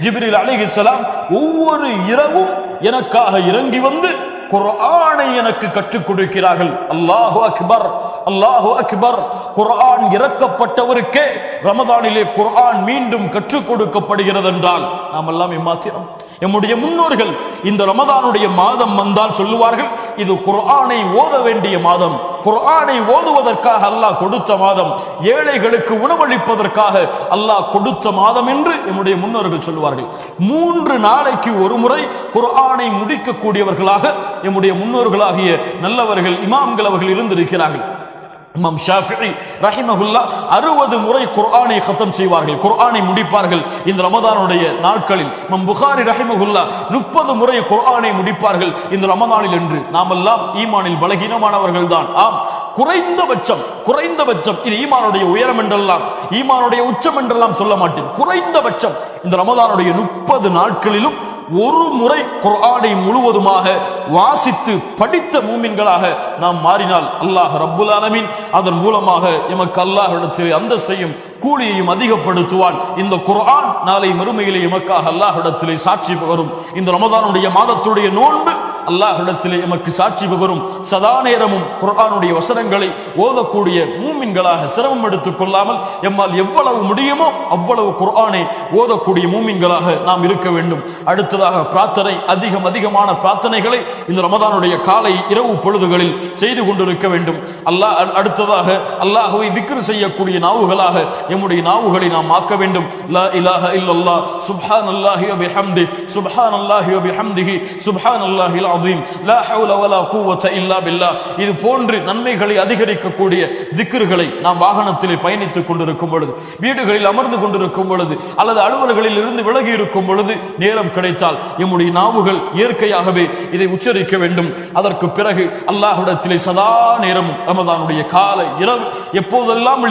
ஜிப்ரீல் அலைஹிஸ்ஸலாம் ஒவ்வொரு இரவும் எனக்காக இறங்கி வந்து குர்ஆனை எனக்கு கற்றுக் கொடுக்கிறார்கள். அல்லாஹு அக்பர், அல்லாஹு அக்பர். குர்ஆன் இறக்கப்பட்டவருக்கே ரமதானிலே குர்ஆன் மீண்டும் கற்றுக் கொடுக்கப்படுகிறது என்றால் நாம் எல்லாம் ஏமாத்திரம். எம்முடைய முன்னோர்கள் இந்த ரமதானுடைய மாதம் வந்தால் சொல்லுவார்கள், இது குர்ஆனை ஓத வேண்டிய மாதம், குர்ஆனை ஓதுவதற்காக அல்லாஹ் கொடுத்த மாதம், ஏழைகளுக்கு உணவளிப்பதற்காக அல்லாஹ் கொடுத்த மாதம் என்று எம்முடைய முன்னோர்கள் சொல்லுவார்கள். 3 நாளைக்கு ஒரு முறை குர்ஆனை முடிக்கக்கூடியவர்களாக எம்முடைய முன்னோர்களாகிய நல்லவர்கள் இமாம்கள் அவர்கள் இருந்திருக்கிறார்கள். இமாம் ஷாஃபிஈ ரஹிமஹுல்லாஹ் 60 முறை குர்ஆனை ഖതம் செய்வார்கள், குர்ஆனை முடிப்பார்கள் இந்த ரமதானுடைய நாட்களில். இமாம் புகாரி ரஹிமஹுல்லாஹ் 30 முறை குர்ஆனை முடிப்பார்கள் இந்த ரமதானில் என்று. நாமெல்லாம் ஈமானில் பலகீனமானவர்கள் தான். ஆம், குறைந்தபட்சம் இது ஈமானுடைய உயரம் என்றெல்லாம், ஈமானுடைய உச்சம் என்றெல்லாம் சொல்ல மாட்டேன். குறைந்தபட்சம் இந்த ரமதானுடைய 30 நாட்களிலும் ஒரு முறை குர்ஆனை முழுவதுமாக வாசித்து படித்த மூமின்களாக நாம் மாறினால் அல்லாஹ் ரப்புல் ஆலமீன் அதன் மூலமாக எமக்கு அல்லாஹ்விடத்தில் அந்தஸ்தையும் கூலியையும் அதிகப்படுத்துவான். இந்த குர்ஆன் நாளை மறுமையிலே எமக்காக அல்லாஹ்விடத்திலே சாட்சி வரும். இந்த ரமதானுடைய மாதத்துடைய நோன்பு அல்லாஹ்விடத்திலே எமக்கு சாட்சி பகரும் சதா நேரமும் குர்ஆனுடைய வசனங்களை ஓதக்கூடிய மூமின்களாக சிரமம் எடுத்துக் கொள்ளாமல் எம்மால் எவ்வளவு முடியுமோ அவ்வளவு குர்ஆனை ஓதக்கூடிய மூமின்களாக நாம் இருக்க வேண்டும். அடுத்ததாக பிரார்த்தனை, அதிகமான பிரார்த்தனைகளை இந்த ரமதானுடைய காலை இரவு பொழுதுகளில் செய்து கொண்டிருக்க வேண்டும். அடுத்ததாக அல்லாஹ்வை திக்ர் செய்யக்கூடிய நாவுகளாக எம்முடைய நாவுகளை நாம் ஆக்க வேண்டும். லா இலாஹ இல்லல்லாஹ் சுப்ஹானல்லாஹி வ பிஹம்தி சுப்ஹானல்லாஹி வ பிஹம்திஹி சுப்ஹானல்லாஹில் அஸீம் லா ஹவுல வலா குவத இல்லா பில்லாஹ். இது போன்று நன்மைகளை அதிகரிக்கக்கூடிய திக்ர்களை நாம் வாகனத்திலே பயணித்துக் கொண்டிருக்கும் பொழுது, வீடுகளில் அமர்ந்து கொண்டிருக்கும் பொழுது, அல்லது அலுவலர்களில் இருந்து விலகி இருக்கும் பொழுது நேரம் கிடைத்தால் எம்முடைய நாவுகள் இயற்கையாகவே இதை உச்சரிக்க வேண்டும். அதற்கு பிறகு அல்லாஹ்விடத்திலே சதா நேரமும் ரமதானுடைய காலை இரவு எப்போதெல்லாம்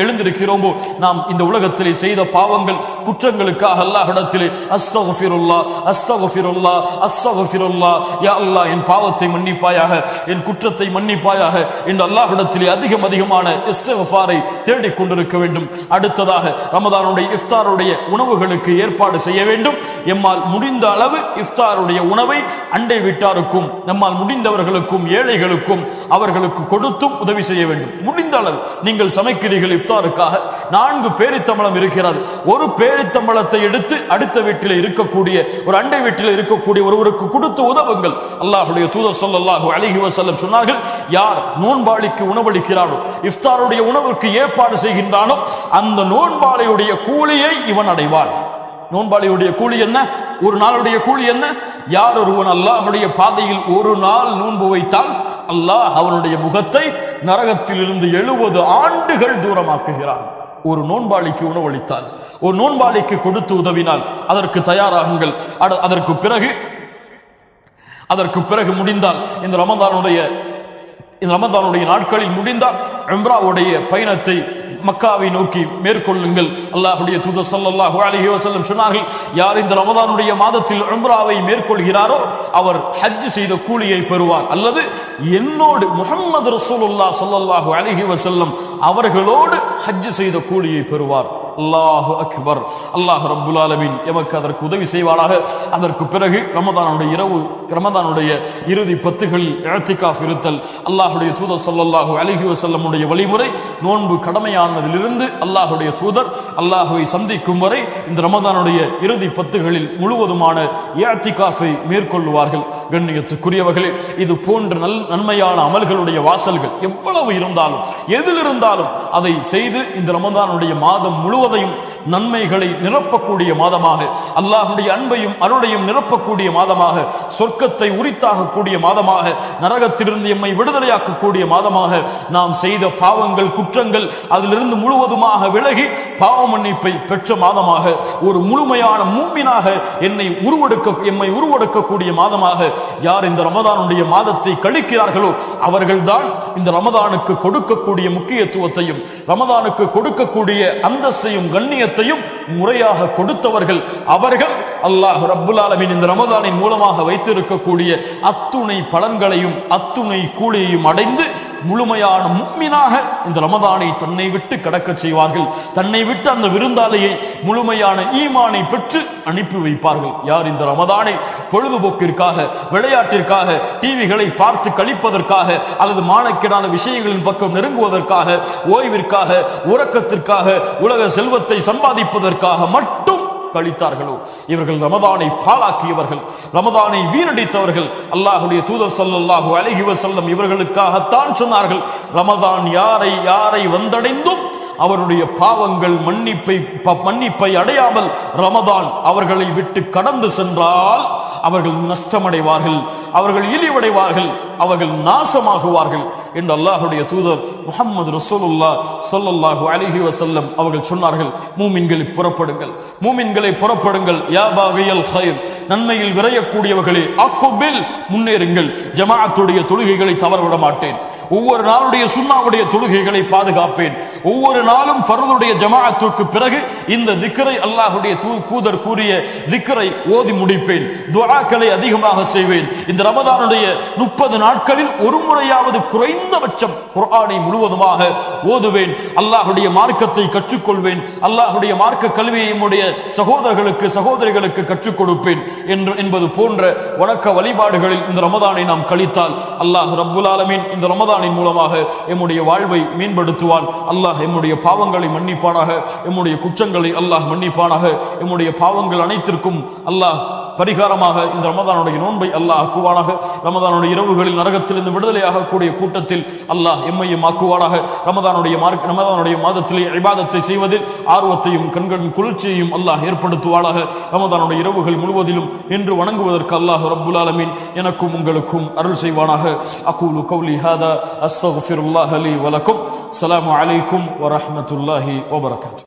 எழுந்திருக்கிறோமோ நாம் இந்த உலகத்திலே செய்த பாவங்கள் குற்றங்களுக்காக அல்லாஹ்விடத்திலே அஸ்தக்ஃபிருல்லாஹ் அஸ்தக்ஃபிருல்லாஹ் அஸ்தக்ஃபிருல்லாஹ் யா அல்லாஹ் என் பாவத்தை மன்னிப்பாயாக, என் குற்றத்தை மன்னிப்பாயாக என்று அல்லாஹ்விடத்திலே அதிகமான இஸ்திக்ஃபாரை தேடிக் கொண்டிருக்க வேண்டும். அடுத்ததாக ரமதானுடைய இஃப்தாருடைய உணவுகளுக்கு ஏற்பாடு செய்ய வேண்டும். எம்மால் முடிந்த அளவு இஃப்தாருடைய உணவை அண்டை வீட்டாருக்கும் நம்மால் முடிந்தவர்களுக்கும் ஏழைகளுக்கும் அவர்களுக்கு கொடுத்தும் உதவி செய்ய வேண்டும். முடிந்த அளவு நீங்கள் சமைக்கிறீர்கள் இஃப்தாருக்காக, 4 பேரித்தம்பளம் இருக்கிறது, ஒரு பேரித்தம்பளத்தை எடுத்து அடுத்த வீட்டில் இருக்கக்கூடிய ஒரு அண்டை வீட்டில் இருக்கக்கூடிய ஒருவருக்கு கொடுத்து உதவுங்கள். அல்லாஹ்வுடைய தூதர் ஸல்லல்லாஹு அலைஹி வஸல்லம் சொன்னார்கள், யார் நோன்பாளிக்கு உணவளிக்கிறானோ, இஃப்தாருடைய உணவுக்கு ஏற்பாடு செய்கின்றானோ அந்த நோன்பாளியுடைய கூலியை இவன் அடைவான். நோன்பாளியுடைய கூலி என்ன? ஒரு நாளுடைய கூலி என்ன? யார் ஒருவன் அல்லாஹ்வுடைய பாதையில் ஒரு நாள் நோன்பு வைத்தால் அல்லாஹ் அவனுடைய முகத்தை நரகத்தில் இருந்து 70 ஆண்டுகள் தூரமாக்குகிறான். ஒரு நோன்பாளிக்கு உணவளித்தால், ஒரு நோன்பாளிக்கு கொடுத்து உதவினால் அதற்கு தயாராகுங்கள். அதற்கு பிறகு முடிந்தால் இந்த ரமதானுடைய நாட்களில் முடிந்தால் உம்ராவுடைய பயணத்தை மக்காவை நோக்கி மேற்கொள்ளுங்கள். அல்லாஹ்வுடைய தூதர் ஸல்லல்லாஹு அலைஹி வஸல்லம் சொன்னார்கள், யார் இந்த ரமதானுடைய மாதத்தில் உம்ராவை மேற்கொள்கிறாரோ அவர் ஹஜ் செய்த கூலியை பெறுவார், அல்லது என்னோடு முஹம்மது ரசூலுல்லாஹ் ஸல்லல்லாஹு அலைஹி வஸல்லம் அவர்களோடு ஹஜ் செய்த கூலியை பெறுவார். அல்லாஹு அக்பர். அல்லாஹ் ரப்புல் ஆலமீன் எமக்கு அதற்கு உதவி செய்வாராக. அதற்கு பிறகு ரமதானுடைய இறுதி 10களில் இஅ்திகாஃப் இருத்தல். அல்லாஹ்வுடைய தூதர் ஸல்லல்லாஹு அலைஹி வஸல்லமுடைய வழிமுறை, நோன்பு கடமையானதிலிருந்து அல்லாஹ்வுடைய தூதர் அல்லாஹ்வை சந்திக்கும் வரை இந்த ரமதானுடைய இறுதி 10களில் முழுவதுமான இஅ்திகாஃபை மேற்கொள்வார்கள். கண்ணியத்துக்குரியவர்களே, இது போன்ற நன்மையான அமல்களுடைய வாசல்கள் எவ்வளவு இருந்தாலும் எதில் இருந்தாலும் அதை செய்து இந்த ரமதானுடைய மாதம் முழுவதையும் நன்மைகளை நிரப்பக்கூடிய மாதமாக, அல்லாஹ்வுடைய அன்பையும் அருளையும் நிரப்பக்கூடிய மாதமாக, சொர்க்கத்தை உரித்தாகக்கூடிய மாதமாக, நரகத்திலிருந்து எம்மை விடுதலையாக்கக்கூடிய மாதமாக, நாம் செய்த பாவங்கள் குற்றங்கள் அதிலிருந்து முழுவதுமாக விலகி பாவ மன்னிப்பை பெற்ற மாதமாக, ஒரு முழுமையான மூமினாக எம்மை உருவெடுக்கக்கூடிய மாதமாக யார் இந்த ரமதானுடைய மாதத்தை கழிக்கிறார்களோ அவர்கள்தான் இந்த ரமதானுக்கு கொடுக்கக்கூடிய முக்கியத்துவத்தையும் ரமதானுக்கு கொடுக்கக்கூடிய அந்தஸ்தையும் கண்ணியத்தையும் முறையாக கொடுத்தவர்கள். அவர்கள் அல்லாஹ் ரப்புல் ஆலமீன் இந்த ரமதானின் மூலமாக வைத்திருக்கக்கூடிய அத்துணை பலன்களையும் அத்துணை கூலியையும் அடைந்து முழுமையான முஃமினாக இந்த ரமதானை தன்னை விட்டு கடக்க செய்வார்கள். தன்னை விட்டு அந்த விருந்தாளியை முழுமையான ஈமானை பெற்று அனுப்பி வைப்பார்கள். யார் இந்த ரமதானை பொழுதுபோக்கிற்காக, விளையாட்டிற்காக, டிவிகளை பார்த்து கழிப்பதற்காக அல்லது மானக்கேடான விஷயங்களின் பக்கம் நெருங்குவதற்காக, ஓய்விற்காக, உறக்கத்திற்காக, உலக செல்வத்தை சம்பாதிப்பதற்காக மட்டும் கழித்தார்களோ இவர்கள் ரமதானை பாழாக்கியவர்கள், ரமதானை வீணடித்தவர்கள். அல்லாஹ்வுடைய தூதர் ஸல்லல்லாஹு அலைஹி வஸல்லம் இவர்களுக்காகத்தான் சொன்னார்கள், ரமதான் யாரை வந்தடைந்தும் அவருடைய பாவங்கள் மன்னிப்பை அடையாமல் ரமதான் அவர்களை விட்டு கடந்து சென்றால் அவர்கள் நஷ்டமடைவார்கள், அவர்கள் இழிவடைவார்கள், அவர்கள் நாசமாகுவார்கள் என்று அல்லாஹ்வுடைய தூதர் முஹம்மது ரசூலுல்லாஹ் ஸல்லல்லாஹு அலைஹி வஸல்லம் அவர்கள் சொன்னார்கள். மூமின்களை புறப்படுங்கள். யா பாகியல் கைர், நன்மையில் விரையக்கூடியவர்களே, அக்குபில், முன்னேறுங்கள். ஜமாஅத்துடைய தொழுகைகளை தவறவிட மாட்டேன். ஒவ்வொரு நாளுடைய சுன்னாவுடைய தொழுகைகளை பாதுகாப்பேன். ஒவ்வொரு நாளும் ஃபர்துடைய ஜமாஅத்துக்கு பிறகு இந்த திக்ரை, அல்லாஹ்வுடைய தூதர் கூறிய திக்ரை ஓதி முடிப்பேன். துஆக்களை அதிகமாக செய்வேன். இந்த ரமதானுடைய 30 நாட்களில் ஒரு முறையாவது குறைந்தபட்சம் குர்ஆனை முழுவதுமாக ஓதுவேன், அல்லாஹ்வுடைய மார்க்கத்தை கற்றுக்கொள்வேன், அல்லாஹ்வுடைய மார்க்க கல்வியை நம்முடைய சகோதரிகளுக்கு கற்றுக் கொடுப்பேன் என்பது போன்ற வணக்க வழிபாடுகளில் இந்த ரமதானை நாம் கழித்தால் அல்லாஹ் ரப்புல் ஆலமீன் இந்த ரமதானின் மூலமாக எம்முடைய வாழ்வை மேம்படுத்துவான். அல்லாஹ் எம்முடைய பாவங்களை மன்னிப்பானாக, எம்முடைய குற்றங்களை அல்லாஹ் மன்னிப்பானாக, எம்முடைய பாவங்கள் அனைத்திற்கும் அல்லாஹ் பரிகாரமாக இந்த ரமதானுடைய நோன்பை அல்லாஹ் ஆக்குவானாக. ரமதானுடைய இரவுகளில் நரகத்திலிருந்து விடுதலையாக கூடிய கூட்டத்தில் அல்லாஹ் எம்மையும் ஆக்குவானாக. ரமதானுடைய மாதத்திலே இபாதத்தை செய்வதில் ஆர்வத்தையும் கண்களின் குளிர்ச்சியையும் அல்லாஹ் ஏற்படுத்துவானாக. ரமதானுடைய இரவுகள் முழுவதிலும் நின்று வணங்குவதற்கு அல்லாஹ் ரப்புல் ஆலமீன் எனக்கும் உங்களுக்கும் அருள் செய்வானாக. அகூலு கௌலி ஹாதா அஸ்தக்ஃபிருல்லாஹ் லி வ லக்கும். அஸ்ஸலாமு அலைக்கும் வ ரஹ்மத்துல்லாஹி வ பரகாத்துஹு.